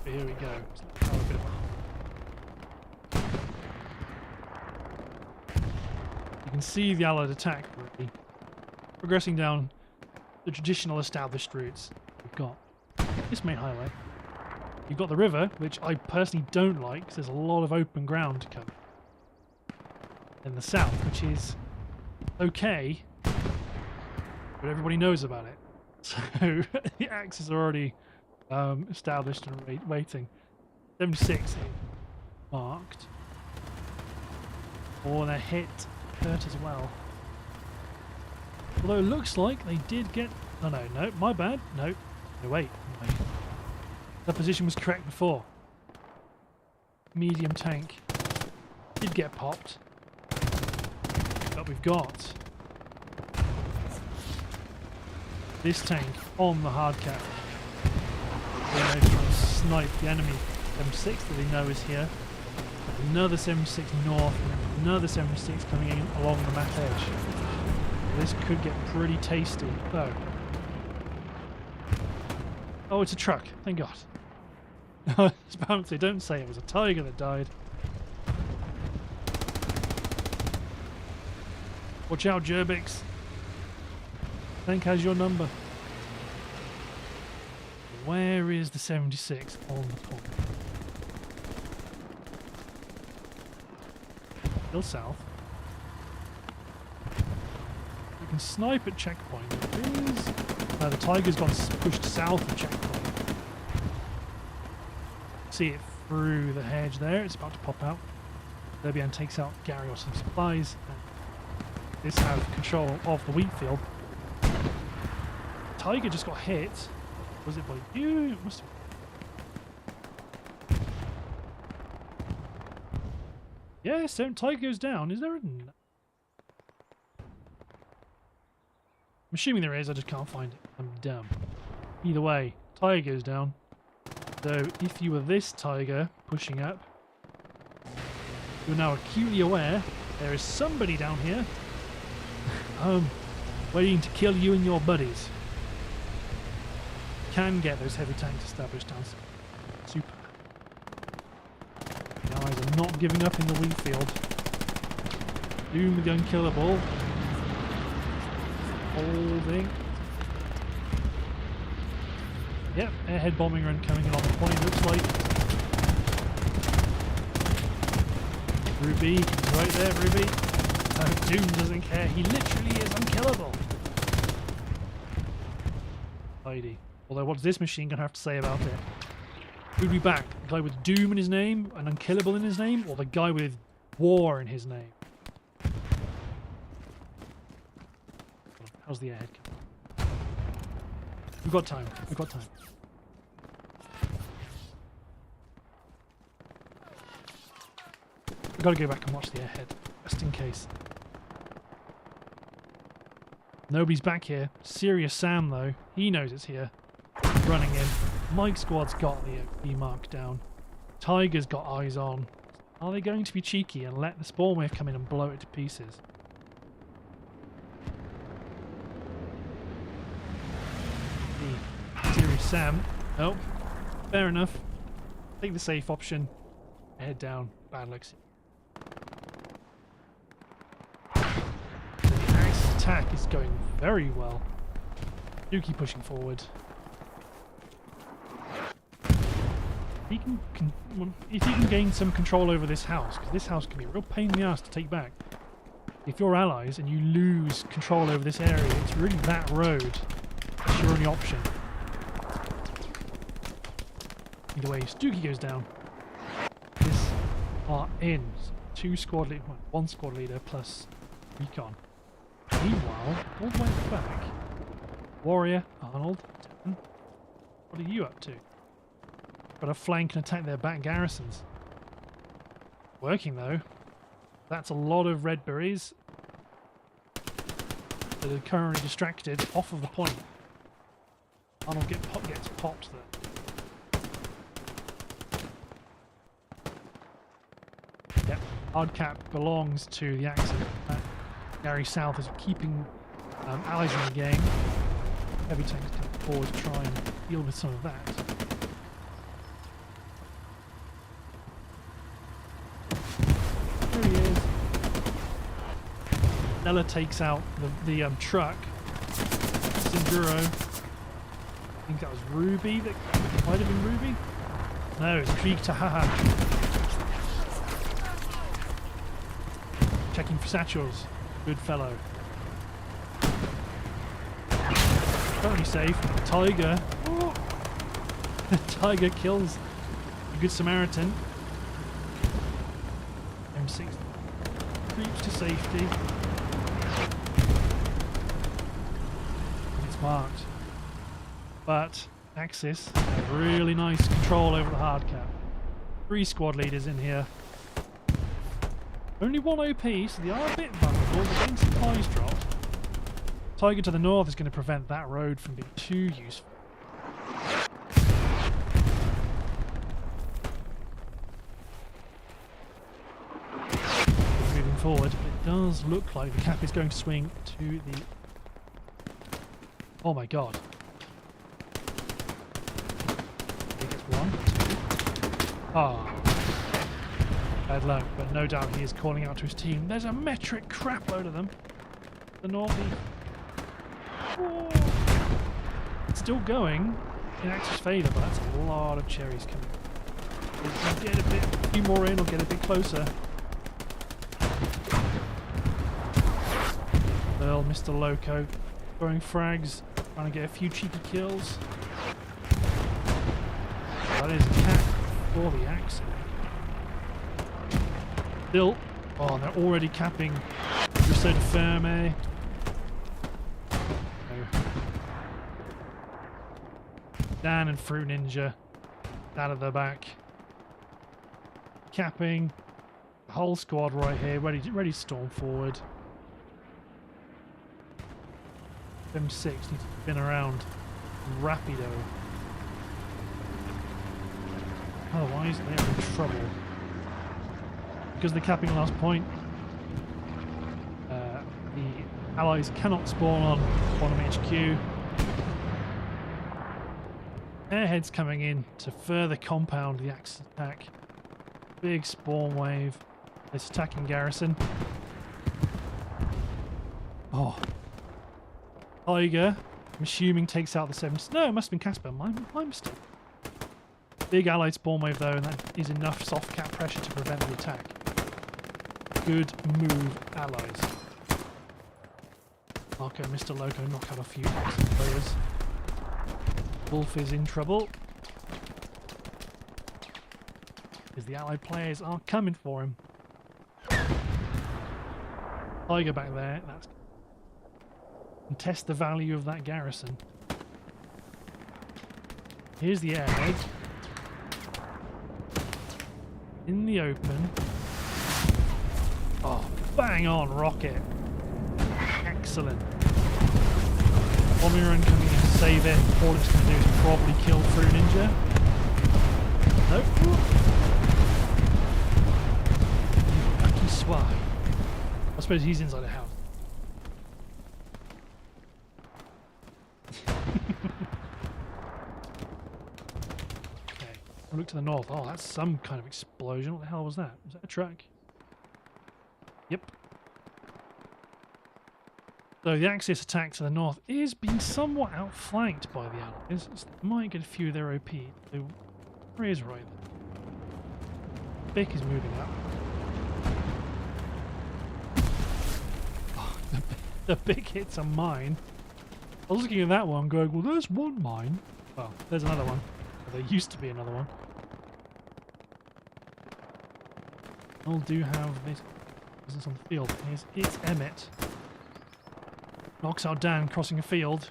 A: But here we go. You can see the Allied attack really progressing down the traditional established routes. We've got this main highway. You've got the river, which I personally don't like because there's a lot of open ground to cover. And the south, which is okay, but everybody knows about it. So the axes are already established and waiting. 76 marked. Oh, their hit hurt as well. Although it looks like they did get... Oh no, my bad. No, wait. The position was correct before. Medium tank did get popped. But we've got this tank on the hard cap. They're trying to snipe the enemy 76 that they know is here. Another 76 north, and another 76 coming in along the map edge. This could get pretty tasty. Oh, it's a truck. Thank God. I was about to say, don't say it was a tiger that died. Watch out, Gerbix. Tank has your number. Where is the 76 on the point? Still south. You can snipe at checkpoint. The tiger's gone pushed south of checkpoint. See it through the hedge there. It's about to pop out. Derbian takes out Gary or some supplies. And this have control of the wheat field. Tiger just got hit. Was it by you? It must have... Yes, Tiger goes down. Is there a... I'm assuming there is, I just can't find it. I'm dumb. Either way, Tiger goes down. So if you were this Tiger pushing up, you're now acutely aware there is somebody down here waiting to kill you and your buddies. Can get those heavy tanks established down. Super. The Allies are not giving up in the wheat field. Doom the unkillable. Holding. Yep, airhead bombing run coming along the point, looks like. Ruby, right there, Ruby. Oh, Doom doesn't care, he literally is unkillable. Heidi. Although, what's this machine going to have to say about it? Who'd be back? The guy with Doom in his name, and unkillable in his name, or the guy with War in his name? How's the airhead coming? We've got time. We've got time. We've got to go back and watch the airhead, just in case. Nobody's back here. Serious Sam, though. He knows it's here. Running in. Mike's squad's got the OP mark down. Tiger's got eyes on. Are they going to be cheeky and let the spawn wave come in and blow it to pieces? The Serious Sam. Nope. Fair enough. Take the safe option. Head down. Bad luck. The Axis attack is going very well. Dookie pushing forward. If he can gain some control over this house, because this house can be a real pain in the ass to take back. If you're allies and you lose control over this area, it's really that road that's your only option. Either way, Stookie goes down. This are in. 2 squad leaders, 1 squad leader plus recon. Meanwhile, all the way at the back, Warrior, Arnold, Devon, what are you up to? Got to flank and attack their back garrisons. Working though. That's a lot of red berries that are currently distracted off of the point. Arnold gets popped there. Yep, hard cap belongs to the Axis. Gary South is keeping allies in the game. Heavy tanks coming forward to try and deal with some of that. Ella takes out the truck. Sinduro. I think that was Ruby. That might have been Ruby. No, it's Krieg Tahaha. Checking for satchels. Good fellow. Currently safe. Tiger. Oh. Tiger kills a good Samaritan. M6 creeps to safety. Marked. But Axis have really nice control over the hard cap. 3 squad leaders in here. Only 1 OP, so they are a bit vulnerable. They're getting supplies dropped. Tiger to the north is going to prevent that road from being too useful. Moving forward, but it does look like the cap is going to swing to the... Oh my god. He gets 1, 2. Ah. Bad luck, but no doubt he is calling out to his team. There's a metric crapload of them. The northeast. Oh. It's still going in Axis favour, but that's a lot of cherries coming. We'll get a few more in or get a bit closer. Well, Mr. Loco throwing frags. Trying to get a few cheeky kills. That is a cap for the Axis. Still, oh, they're already capping Rousseau de Ferme. Dan and Fruit Ninja out of the back. Capping the whole squad right here, ready to storm forward. M6 needs to spin around rapido. Otherwise they're in trouble. Because they're capping last point, the allies cannot spawn on bottom HQ. Airheads coming in to further compound the Axis attack. Big spawn wave. It's attacking garrison. Oh. Tiger, I'm assuming, takes out the 7. No, it must have been Casper. My mistake. Big allied spawn wave though, and that is enough soft cap pressure to prevent the attack. Good move, allies. Marco and Mr. Loco knock out a few Axis players. Wolf is in trouble. Because the allied players are coming for him. Tiger back there. That's and test the value of that garrison. Here's the airhead. In the open. Oh, bang on rocket. Excellent. Bombing run coming in save it. All it's going to do is probably kill through Ninja. Nope. You lucky swine. I suppose he's inside the house. Okay. I'll look to the north. Oh, that's some kind of explosion. What the hell was that? Was that a truck? Yep. So the Axis attack to the north is being somewhat outflanked by the Allies. Might get a few of their OP. So where is right there? Vic is moving up. Oh, the big hits are mine. I was looking at that one going, well, there's one mine. Well, there's another one. There used to be another one. I'll do have this presence on the field. It's Emmett. Knocks out Dan crossing a field.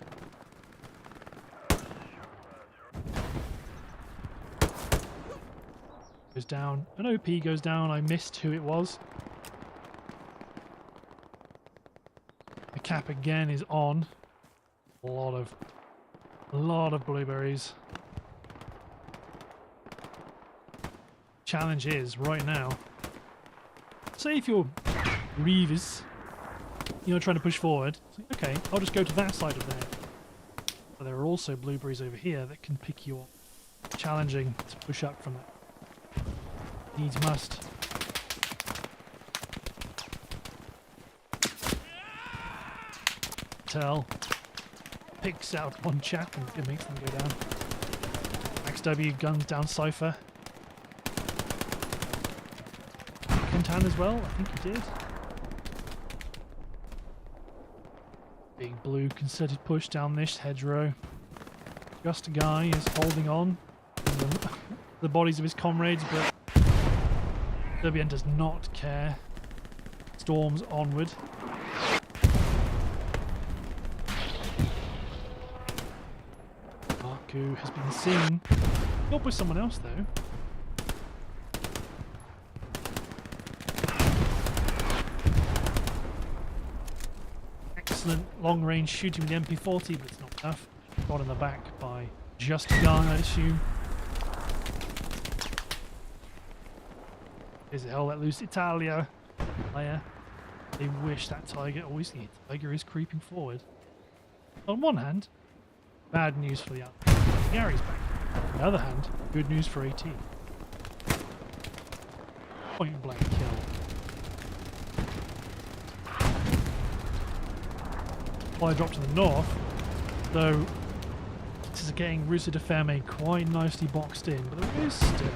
A: Goes down. An OP goes down. I missed who it was. The cap again is on. A lot of blueberries. Challenge is right now. Say if you're Reavers, you know, trying to push forward. It's like, okay, I'll just go to that side of there. But there are also blueberries over here that can pick you up. Challenging to push up from that. Needs must. Tell. Picks out one chap and it makes them go down. XW guns down Cypher. Kentan as well, I think he did. Big blue concerted push down this hedgerow. Just a guy is holding on to the bodies of his comrades, but Serbian does not care. Storms onward. Marku has been seen. Not with someone else though. Excellent long-range shooting with the MP40, but it's not enough. Got in the back by just a guy, I assume. Is it hell let loose Italia? Player. They wish that Tiger always hit. Tiger is creeping forward. On one hand, bad news for the other. Gary's back. On the other hand, good news for AT. Point blank kill. Fire drop to the north, though this is getting Rusa de Ferme quite nicely boxed in, but there is still.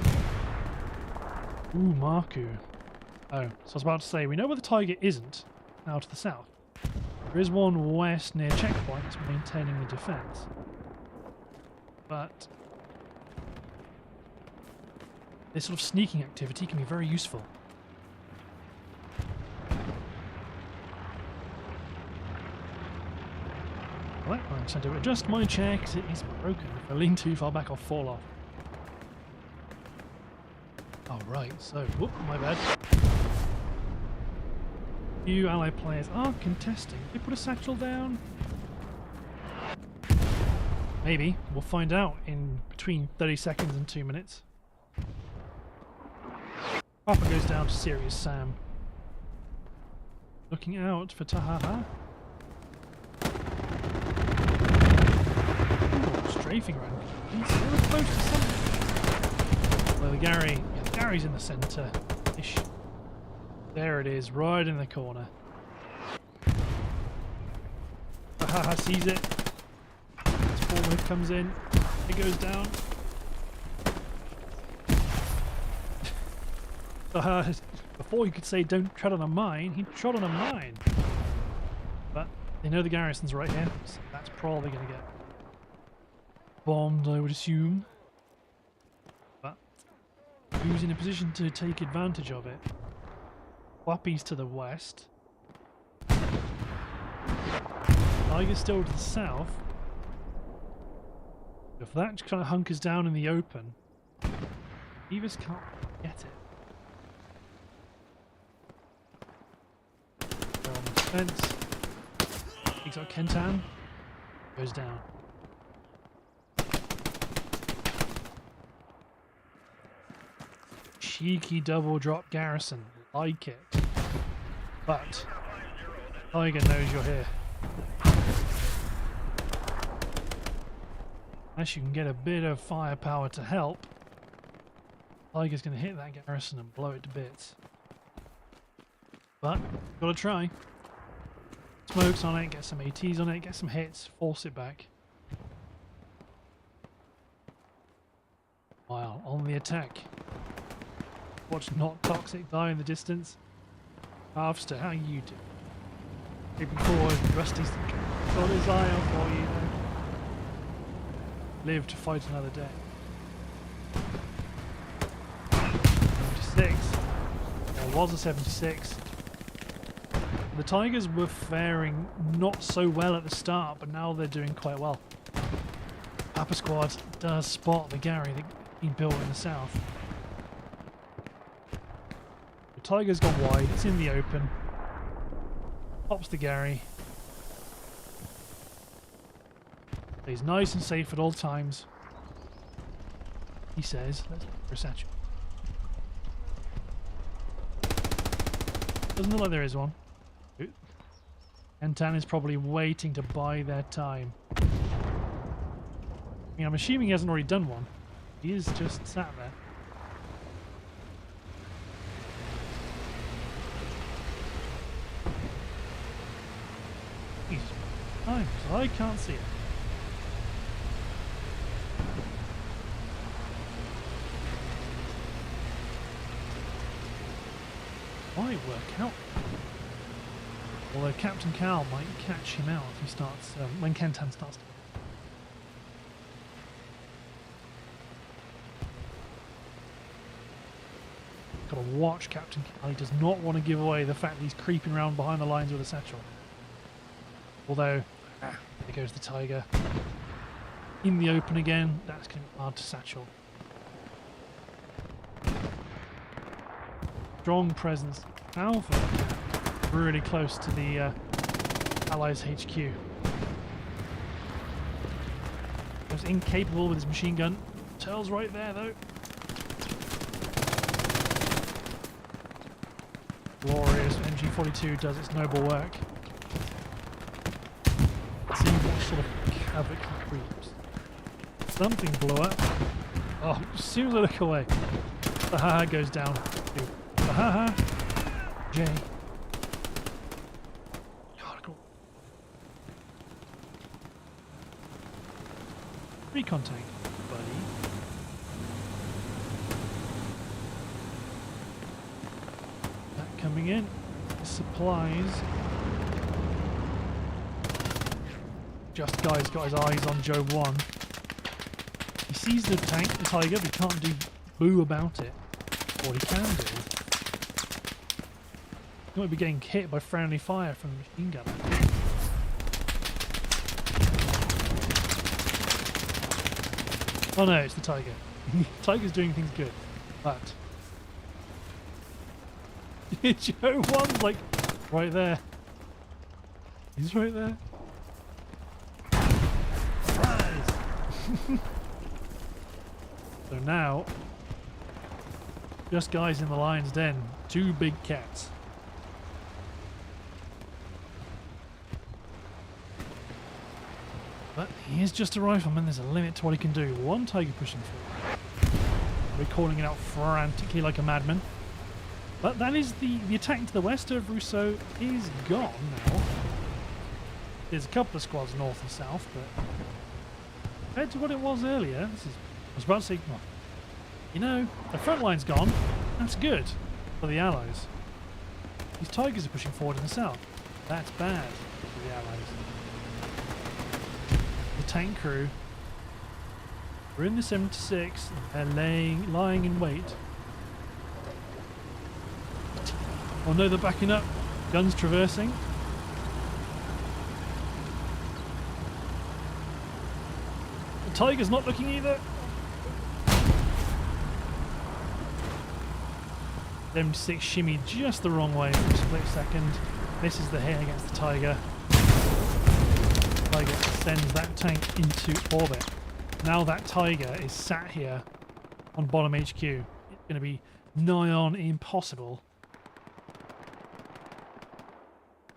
A: Ooh, Marku. Oh, so I was about to say, we know where the Tiger isn't, now to the south. There is one west near checkpoints maintaining the defence. But this sort of sneaking activity can be very useful. Right, I'm going to adjust my chair because it is broken. If I lean too far back, I'll fall off. Oh, right, so, whoop, my bad. Few allied players are contesting. They put a satchel down? Maybe. We'll find out in between 30 seconds and 2 minutes. Papa goes down to Serious Sam. Looking out for Tahaha. Strafing around. He's really close to something. Well, Gary's in the centre. Ish. There it is, right in the corner. Tahaha sees it. This forward comes in. It goes down. Before you could say don't tread on a mine, he trod on a mine. But they know the garrison's right here, so that's probably going to get bombed, I would assume. But who's in a position to take advantage of it? Wappy's to the west. Tiger's still to the south. If that kind of hunkers down in the open, Evers can't get it. They're on the fence. Takes out Kentan. Goes down. cheeky double drop garrison. Like it. But Tiger knows you're here. Unless you can get a bit of firepower to help, Tiger's going to hit that garrison and blow it to bits. But, gotta try. Smokes on it, get some ATs on it, get some hits, force it back. Wow, on the attack. Watch Not Toxic die in the distance. Harvester, how you do? Creeping forward, Rusty's got his eye out for you though. Live to fight another day. 76. There was a 76. The Tigers were faring not so well at the start, but now they're doing quite well. Papa Squad does spot the Gary that he built in the south. The Tiger's gone wide, it's in the open. Pops the Gary. He's nice and safe at all times. He says, let's look for a satchel. Doesn't look like there is one. Antan is probably waiting to buy their time. I mean, I'm assuming he hasn't already done one. He is just sat there. He's time, so I can't see it. Might work out. Although Captain Cal might catch him out if he starts, when Kentan starts to... Gotta watch Captain Cal, he does not want to give away the fact that he's creeping around behind the lines with a satchel. Although, there goes the Tiger. In the open again, that's going to be hard to satchel. Strong presence. Alpha. Really close to the Allies HQ. He was incapable with his machine gun. Tail's right there though. Glorious. MG42 does its noble work. Let's see what sort of havoc he creeps. Something blew up. Oh, as soon as I look away, the haha goes down. The haha. J. Recon tank, buddy. That coming in. Supplies. Just guy's got his eyes on Joe 1. He sees the tank, the Tiger, but he can't do boo about it. What he can do, he might be getting hit by friendly fire from the machine gun. Oh no, it's the Tiger. Tiger's doing things good, but Joe 1's like right there. He's right there. Surprise! So now, just guys in the lion's den, 2 big cats. But he is just a rifleman, there's a limit to what he can do. 1 Tiger pushing forward. We're calling it out frantically like a madman. But that is the attack to the west of Rousseau is gone now. There's a couple of squads north and south, but compared to what it was earlier, this is, I was about to say, well, you know, the front line's gone. That's good for the Allies. These Tigers are pushing forward in the south. That's bad for the Allies. The tank crew are in the 76. They're lying in wait. Oh no, they're backing up. Guns traversing. The Tiger's not looking either. The M6 shimmied just the wrong way for a split second. Misses the hit against the Tiger. Tiger sends that tank into orbit. Now that Tiger is sat here on bottom HQ. It's going to be nigh on impossible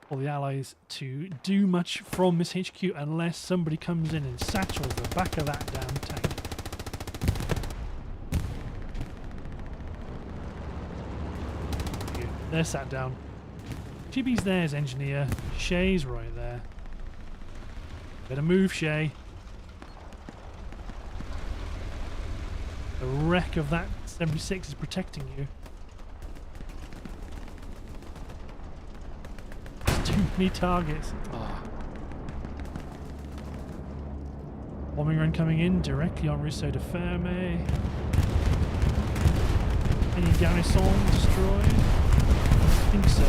A: for the Allies to do much from this HQ unless somebody comes in and satchels the back of that damn tank. They're sat down. Chibi's there's engineer. Shay's right there. Better move, Shay. The wreck of that 76 is protecting you. There's too many targets. Oh. Bombing run coming in directly on Ruisseau de Ferme. Any garrison destroyed? I think so.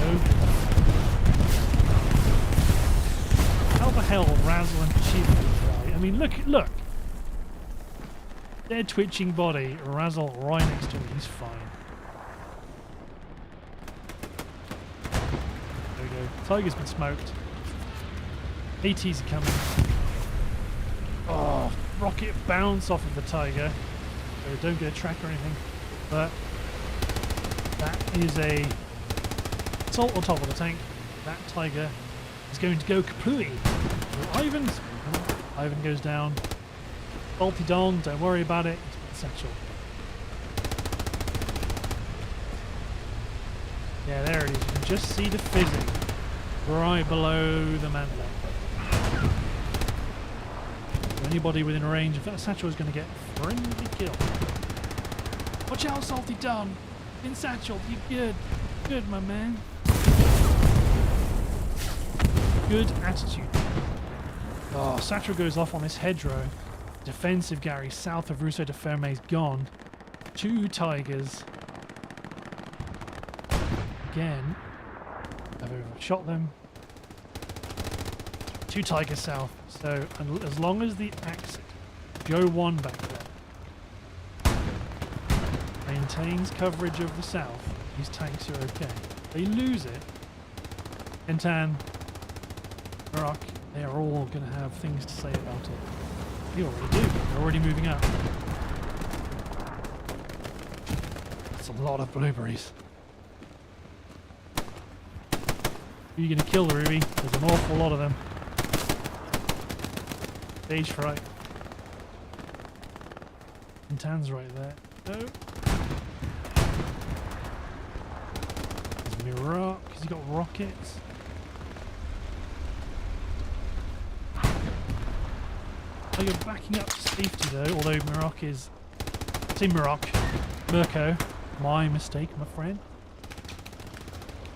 A: How the hell Razzle and Chibi die? I mean, look! Dead twitching body, Razzle right next to him, he's fine. There we go. Tiger's been smoked. ATs are coming. Oh, rocket bounce off of the Tiger. So don't get a track or anything. But that is a assault on top of the tank. That Tiger is going to go kapooey. Ivan goes down. Salty Dong, don't worry about it. It's essential. Yeah, there it is. You can just see the fizzing right below the mantle. So anybody within range of that satchel is going to get friendly kill. Watch out, Salty Dong! In satchel, you good. Good, my man. Good attitude. Oh, satchel goes off on this hedgerow. Defensive Gary south of Ruisseau de Ferme is gone. 2 Tigers. Again. I've overshot them. 2 Tigers south. So as long as the Axis Joe 1 back there maintains coverage of the south, these tanks are okay. They lose it. Kentan, Iraq, they are all going to have things to say about it. They already do. They're already moving up. That's a lot of blueberries. Who are you going to kill, Ruby? There's an awful lot of them. Stage fright. And Tan's right there. No. There's Mirak. Has he got rockets? Oh, you're backing up to safety though, although Mirak is... say Mirko. My mistake, my friend.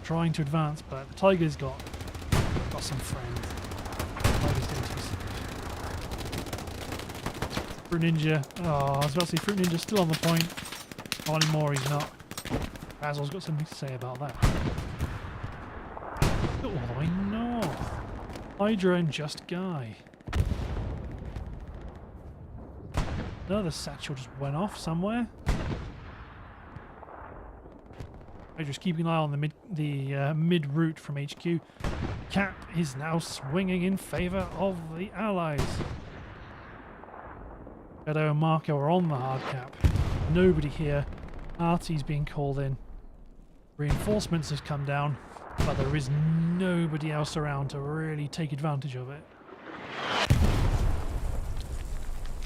A: Trying to advance, but the Tiger's got some friends. Tiger's getting too safe. Fruit Ninja. Oh, I was about to say Fruit Ninja's still on the point. Not anymore, he's not. Basil's got something to say about that. Go all the way north. Hydra and Just Guy. Another satchel just went off somewhere. Hydra's keeping an eye on the mid route from HQ. Cap is now swinging in favour of the Allies. Shadow and Marco are on the hard cap. Nobody here. Artie's being called in. Reinforcements have come down, but there is nobody else around to really take advantage of it.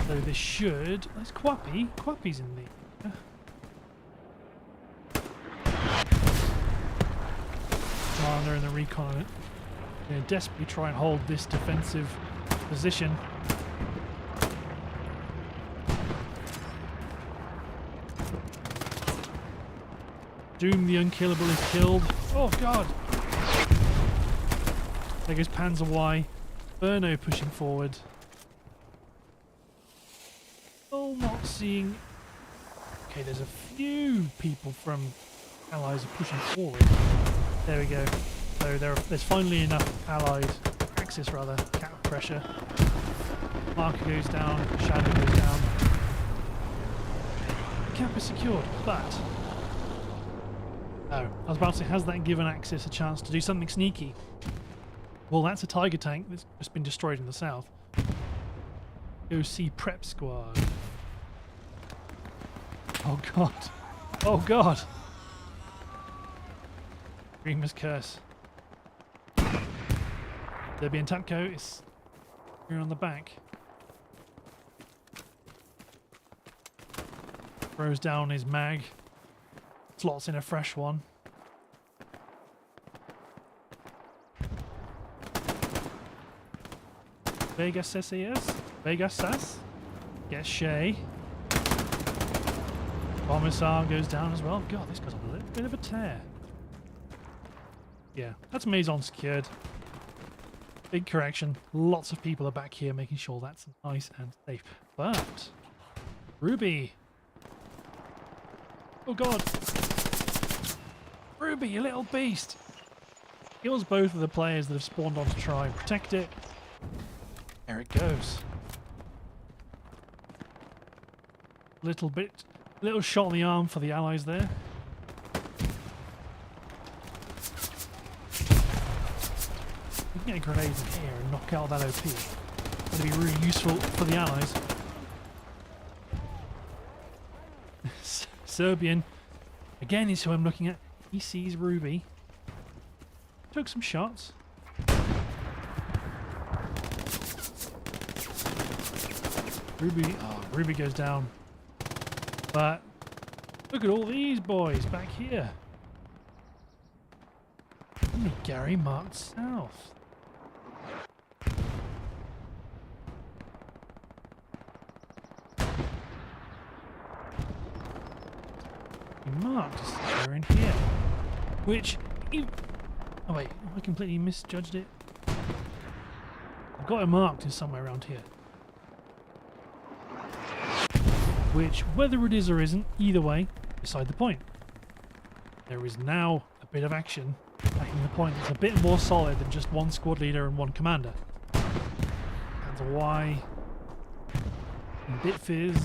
A: So this should... There's Quappy. Quappy's in the... they're in the recon on it. They're desperately try and hold this defensive position. Doom the Unkillable is killed. Oh god! There goes Panzer Y. Berno pushing forward. Oh, not seeing... Okay, there's a few people from Allies are pushing forward. There we go. So there's finally enough Allied, Axis rather, cap pressure. Marker goes down, Shadow goes down. The cap is secured, but... Oh, I was about to say, has that given Axis a chance to do something sneaky? Well, that's a Tiger tank that's just been destroyed in the south. Go see Prep Squad. Oh god. Oh god. Dreamer's curse. Serbian Tapco is here on the back. Throws down his mag. Slots in a fresh one. Vegas SAS. Vegas SAS. Gets Shay. Commissar goes down as well. God, this guy's on a little bit of a tear. Yeah, that's Maison secured. Big correction. Lots of people are back here making sure that's nice and safe. But Ruby. Oh god. Ruby, you little beast. Kills both of the players that have spawned on to try and protect it. There it goes. Little shot in the arm for the allies there. We can get grenades in here and knock out that OP. That'd be really useful for the allies. Serbian, again, is who I'm looking at. He sees Ruby. Took some shots. Ruby goes down. But look at all these boys back here. Only Gary marked south. He marked somewhere in here. Which... Oh wait, I completely misjudged it. I've got it marked in somewhere around here. Which, whether it is or isn't, either way, beside the point. There is now a bit of action backing the point that's a bit more solid than just one squad leader and one commander. And Y, and Bitfizz.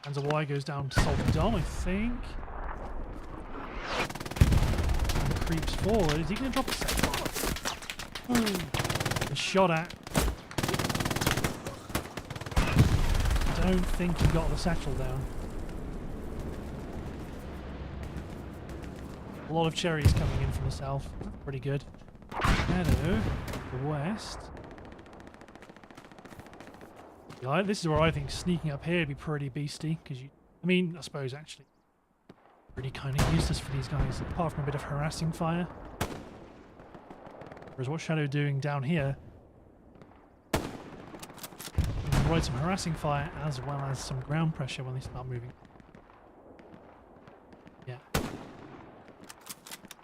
A: And Y goes down to Salty Dom, I think. And creeps forward. Is he going to drop a second? A shot at. I don't think he got the satchel down. A lot of cherries coming in from the south. Pretty good. Meadow, the west. Yeah, this is where I think sneaking up here would be pretty beastly. Because I mean, I suppose actually, pretty kind of useless for these guys, apart from a bit of harassing fire. Whereas what Shadow doing down here, provide some harassing fire as well as some ground pressure when they start moving. Yeah.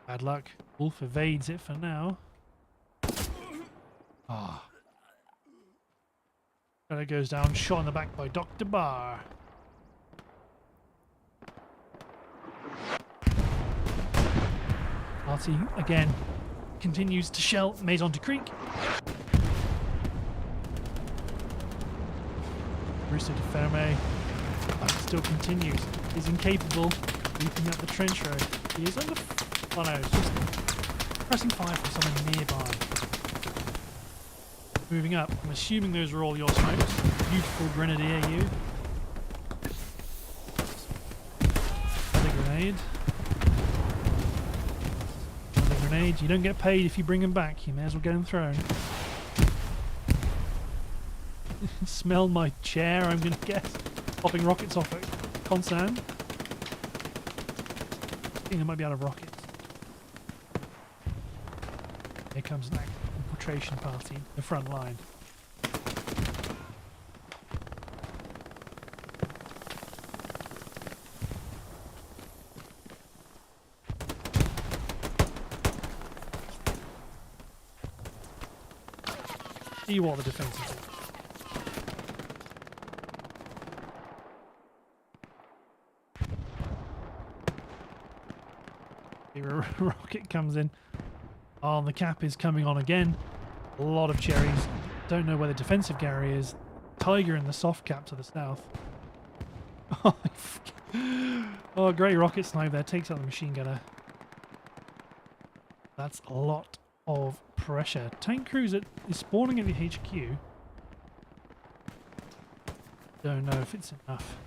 A: Bad luck. Wolf evades it for now. Ah. Shadow goes down, shot in the back by Dr. Barr. Artie again continues to shell Maison de Creek. Brewster de Ferme still continues. He's incapable of leaping up the trench road. He is under... Oh no, it's just pressing fire from someone nearby. Moving up. I'm assuming those are all your smokes. Beautiful grenadier, you. Another grenade. Another grenade. You don't get paid if you bring them back. You may as well get them thrown. Smell my chair, I'm gonna guess. Popping rockets off it. Consan. I think they might be out of rockets. Here comes an infiltration party, the front line. See what the defense is. Rocket comes in. Oh, the cap is coming on again. A lot of cherries. Don't know where the defensive Gary is. Tiger in the soft cap to the south. Oh, great rocket snipe there. Takes out the machine gunner. That's a lot of pressure. Tank cruiser is spawning at the HQ. Don't know if it's enough.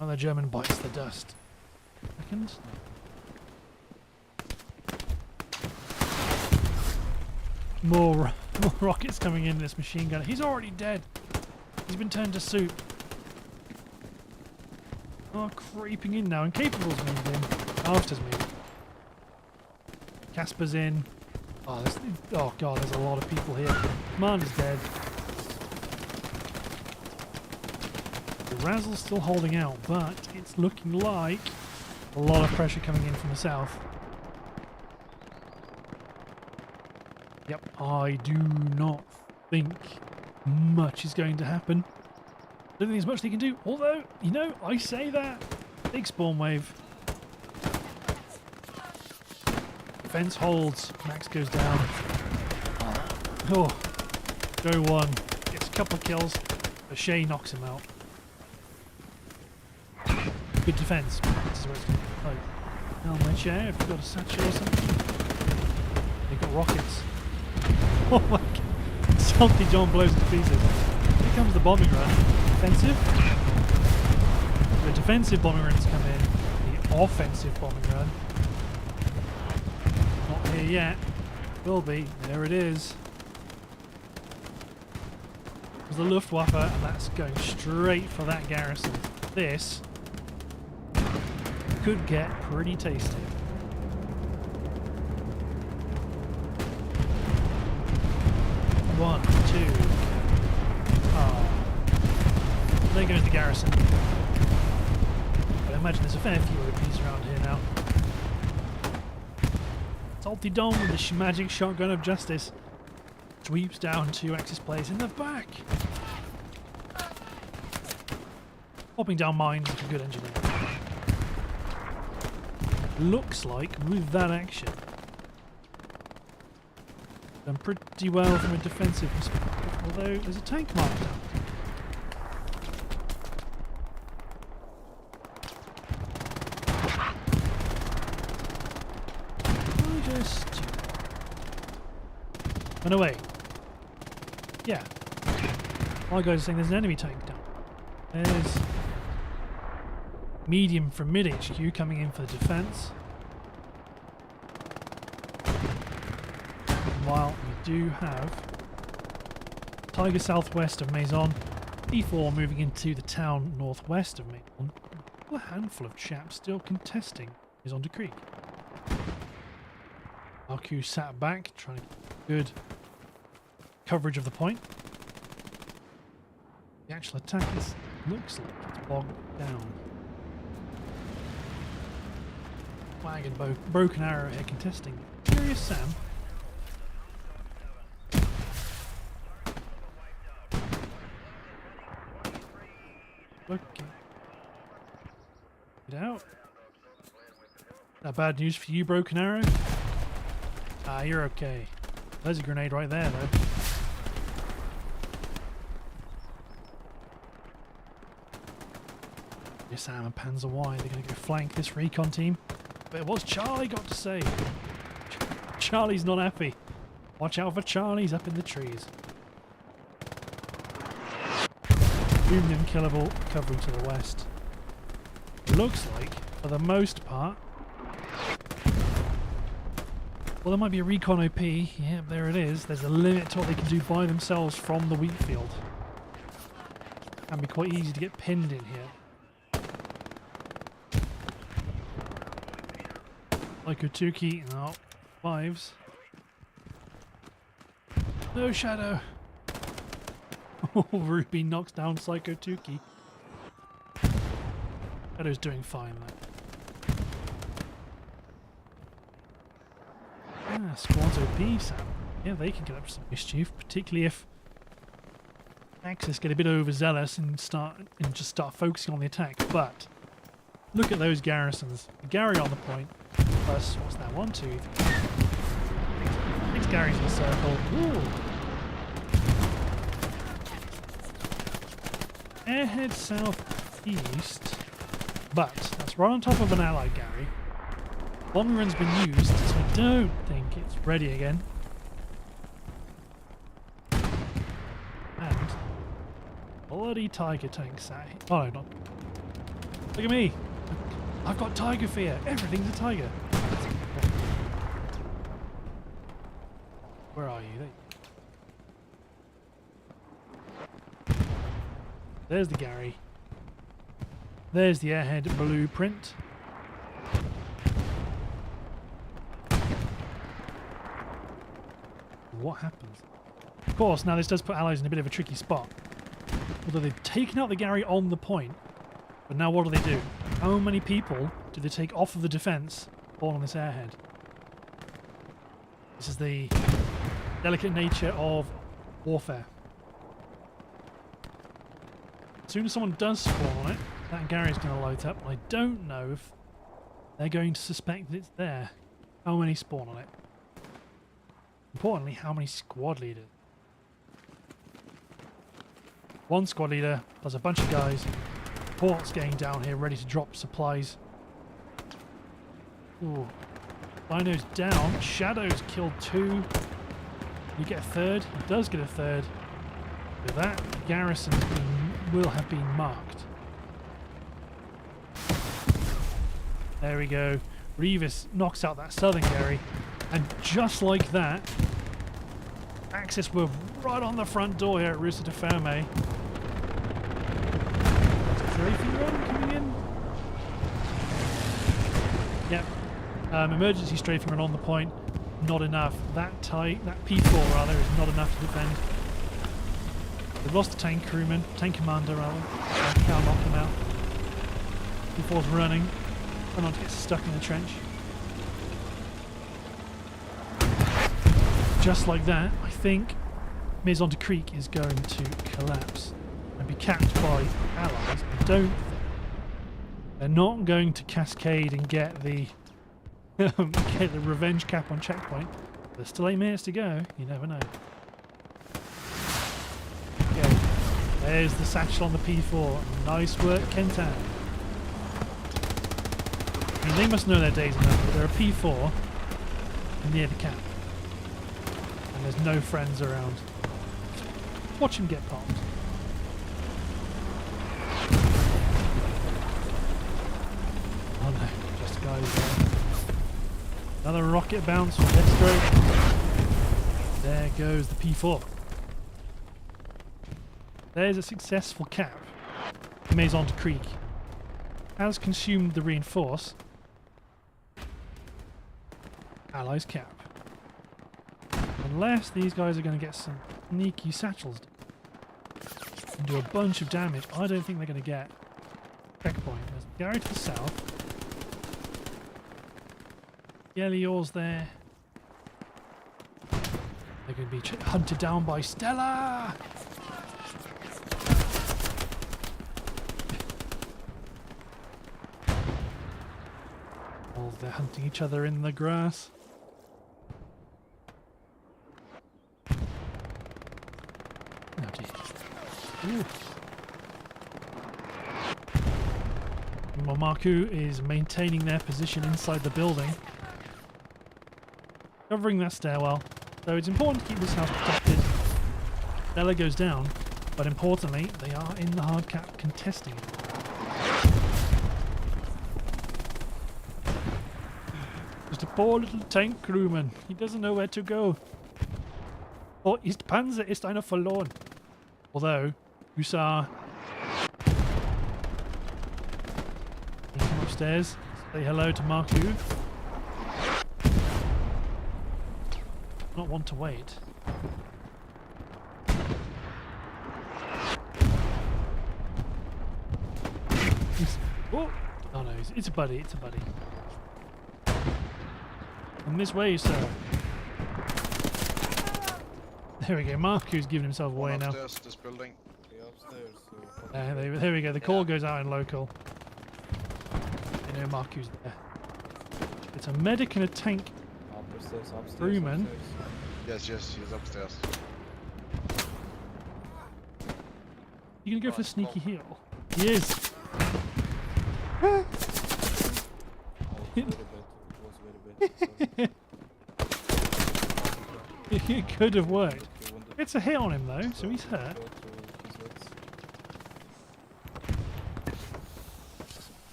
A: Oh, the German bites the dust. Second. More rockets coming in this machine gun. He's already dead. He's been turned to soup. Oh, creeping in now. Incapable's moved in. After's moved. Casper's in. Oh, oh god, there's a lot of people here. Commander's dead. The Razzle's still holding out, but it's looking like a lot of pressure coming in from the south. Yep, I do not think much is going to happen. Don't think there's much they can do. Although, you know, I say that. Big spawn wave. Defense holds. Max goes down. Oh, go one. Gets a couple of kills. But Shay knocks him out. Good defense. This is where it's going to like, helmet Shay, if you've got a satchel or something. They've got rockets. Oh my god. Salty John blows to pieces. Here comes the bombing run. Defensive. The defensive bombing runs come in. The offensive bombing run. Not here yet. Will be. There it is. There's the Luftwaffe, and that's going straight for that garrison. This could get pretty tasty. One, two. Oh. There goes the garrison. But I imagine there's a fair few OPs around here now. Salty Dom with the magic shotgun of justice sweeps down two Axis players in the back. Popping down mines like a good engineer. Looks like with that action done pretty well from a defensive perspective, although there's a tank marked down. I just run away. Yeah. My guys are saying there's an enemy tank down. There's medium from mid HQ coming in for the defense. While we do have Tiger southwest of Maison, E4 moving into the town northwest of Maison, a handful of chaps still contesting Maison de Creek. RQ sat back, trying to get good coverage of the point. The actual attack looks like it's bogged down. Wagon broken arrow here contesting. Curious Sam. Okay. Get out. Not bad news for you, Broken Arrow. Ah, you're okay. There's a grenade right there, though. Yes, Sam and Panzer Y, they're going to go flank this recon team. But what's Charlie got to say? Charlie's not happy. Watch out for Charlie's up in the trees. Boom and killable covering to the west. Looks like, for the most part, well, there might be a recon OP. Yeah, there it is. There's a limit to what they can do by themselves from the wheat field. Can be quite easy to get pinned in here. Like Otuki, no, fives. No shadow. Ruby knocks down Psycho Tuki. Shadow's doing fine though. Ah, Squad's OP, Sam. Yeah, they can get up to some mischief, particularly if Axis get a bit overzealous and just start focusing on the attack. But look at those garrisons. Gary on the point. Plus, what's that? 1, 2, 3. 6 Garys in a circle. Ooh. Airhead southeast, but that's right on top of an allied Gary. Bombing run's been used, so I don't think it's ready again. bloody tiger tank sat here. Oh no, not. Look at me. I've got tiger fear. Everything's a tiger. Where are you? There's the Gary. There's the airhead blueprint. What happens? Of course, now this does put Allies in a bit of a tricky spot. Although they've taken out the Gary on the point, but now what do? How many people do they take off of the defense all on this airhead? This is the delicate nature of warfare. As soon as someone does spawn on it, that Gary's going to light up. I don't know if they're going to suspect that it's there. How many spawn on it? Importantly, how many squad leaders? One squad leader plus a bunch of guys. Port's getting down here, ready to drop supplies. Ooh. Dino's down. Shadow's killed 2. You get a third. He does get a third. So that garrison will have been marked. There we go. Revis knocks out that southern Gary. And just like that, Axis were right on the front door here at Russa de Ferme. Strafing run coming in. Yep. Emergency strafing run on the point. Not enough. That P4 rather is not enough to defend. They've lost the tank crewman, tank commander rather. Can't knock him out. P4's running. Trying not to get stuck in the trench. Just like that, I think Maison de Creek is going to collapse and be capped by Allies. I don't think they're not going to cascade and get the get the revenge cap on checkpoint. There's still 8 minutes to go. You never know. Okay, there's the satchel on the P4. Nice work, Kentan. I mean, they must know their days are numbered. They're a P4 near the cap. And there's no friends around. Watch him get popped. Oh no, just guys there. Another rocket bounce from Deathstroke. There goes the P4. There's a successful cap. Maison de Creek has consumed the reinforce. Allies cap. Unless these guys are going to get some sneaky satchels and do a bunch of damage, I don't think they're going to get checkpoint. There's Gary to the south. Gelior's there. They're going to be hunted down by Stella! Oh, they're hunting each other in the grass. Oh dear. Ooh. Marku is maintaining their position inside the building, covering that stairwell. So it's important to keep this house protected. Stella goes down, but importantly, they are in the hard cap contesting it. Just a poor little tank crewman. He doesn't know where to go. Oh, his Panzer ist einer verloren. Although, Hussar, you come upstairs, say hello to Marku. Not want to wait. Oh no, it's a buddy, it's a buddy. And this way, sir. There we go, Marku's giving himself away now.
B: This building.
A: There we go, the call goes out in local. You know Marku's there. It's a medic and a tank crewman.
B: Yes, he's upstairs.
A: You gonna go for the sneaky heal? He is. It could have worked. It's a hit on him though, so he's hurt.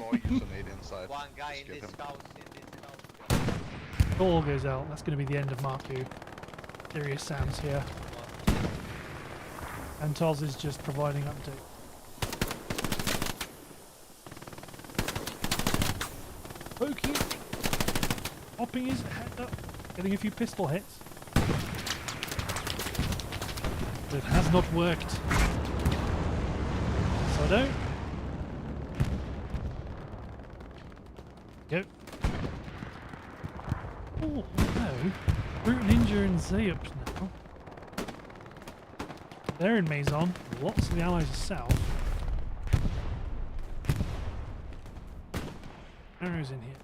B: or use an 8 inside.
C: One guy
B: Just
C: in
B: get
C: this
B: him.
C: house, in this house.
A: All goes out. That's going to be the end of Marku. Serious Sam's here. And Toz is just providing update. Poking. Popping his head up. Getting a few pistol hits. But it has not worked. So don't. Go. Oh no. Brute Ninja and Zayup now. They're in Maison. Lots of the allies are south. Arrows in here.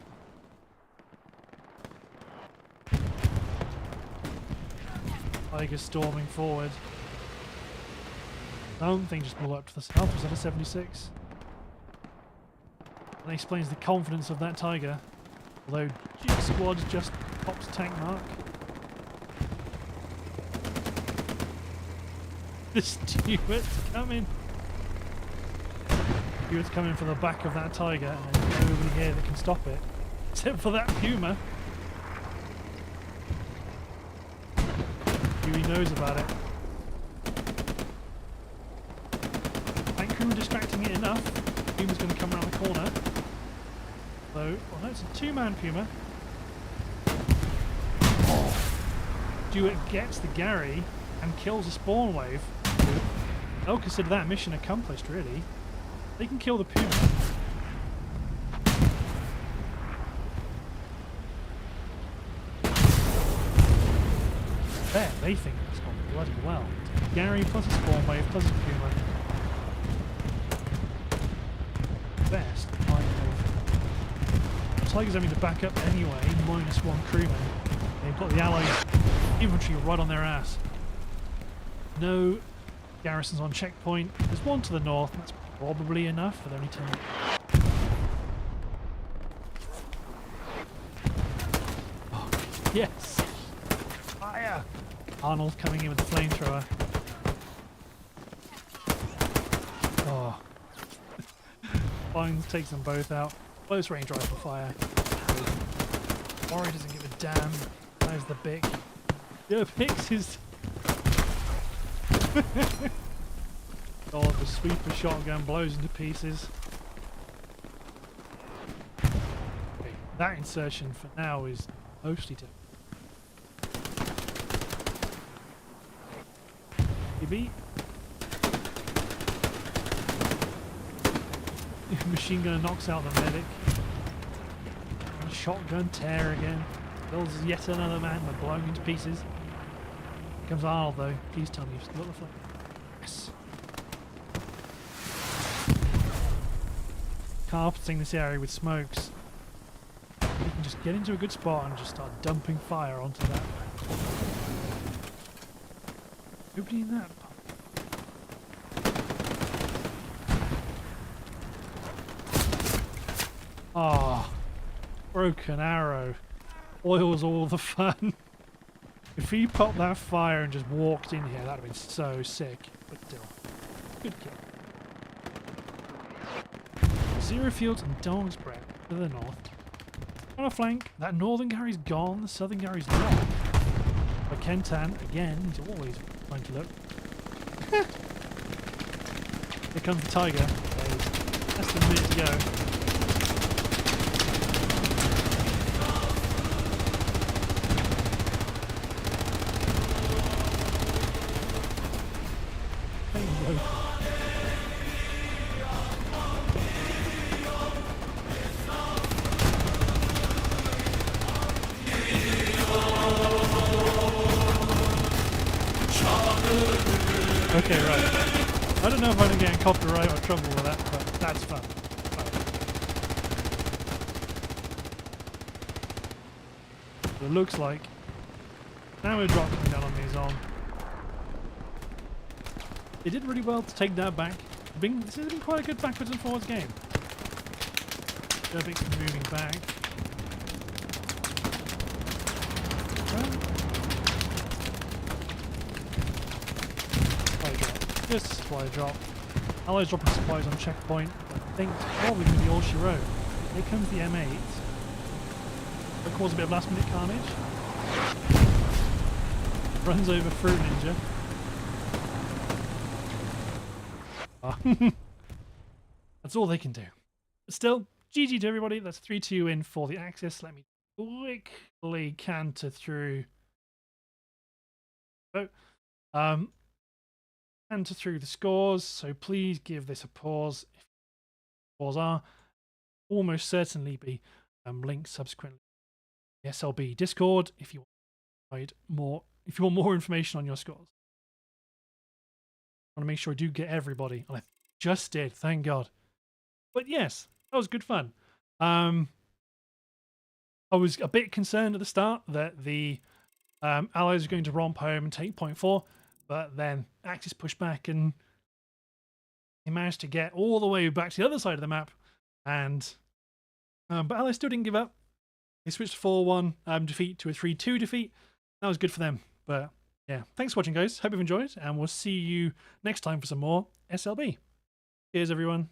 A: Tiger storming forward. Something just blew up to the south. Was that a 76? That explains the confidence of that Tiger. Although G Squad just pops tank mark. The Stuart's coming. Stuart's coming for the back of that Tiger, and there's nobody here that can stop it. Except for that Puma. Huey knows about it. Tank crew distracting it enough. Puma's going to come around the corner. So, well, no, it's a two-man Puma. Stuart gets the Gary and kills a spawn wave. I'll consider that mission accomplished, really. They can kill the Puma. There, they think that's gone bloody well. Gary plus a spawn wave plus a Puma. Best kind of. Tiger's having to back up anyway, -1 crewman. They've got the allies infantry right on their ass. No garrisons on checkpoint. There's one to the north. That's probably enough, but only 10. Oh, yes! Fire! Arnold coming in with the flamethrower. Oh. Fine, takes them both out. Close range rifle fire. Ori doesn't give a damn. There's the Bic. Yeah, Bix is... Oh, the sweeper shotgun blows into pieces. Okay, that insertion for now is mostly dead. Maybe. Machine gunner knocks out the medic. And shotgun tear again. Kills yet another man by blowing into pieces. Here comes Arnold though. Please tell me you've still got the flame. Yes. Carpeting this area with smokes. You can just get into a good spot and just start dumping fire onto that. Nobody in that part. Ah, oh, broken arrow. Oils all the fun. If he popped that fire and just walked in here, that'd have been so sick. But still, good kill. Zero Fields and Dog's Breath to the north. On a flank, that northern Gary's gone, the southern Gary's not. But Kentan, again, he's always trying to look. Here comes the Tiger. There's less than a minute to go. Okay, right. I don't know if I'm going to get in copyright or trouble with that, but that's fun. So it looks like now we're dropping down on Maison. They did really well to take that back. This has been quite a good backwards and forwards game. Derbik's moving back. Supply drop. Just a supply drop. Allies dropping supplies on checkpoint. think it's probably going to be all she wrote. Here comes the M8. That caused a bit of last minute carnage. Runs over Fruit Ninja. That's all they can do. But still, GG to everybody. That's 3-2 in for the Axis. Let me quickly canter through. Canter through the scores. So please give this a pause. If scores are almost certainly be linked subsequently. The SLB Discord if you want more. If you want more information on your scores. I want to make sure I do get everybody, and I just did, thank God. But yes, that was good fun. I was a bit concerned at the start that the Allies were going to romp home and take point 4, but then Axis pushed back and they managed to get all the way back to the other side of the map. And but Allies still didn't give up. They switched 4-1 defeat to a 3-2 defeat. That was good for them. But yeah, thanks for watching, guys. Hope you've enjoyed, and we'll see you next time for some more SLB. Cheers, everyone.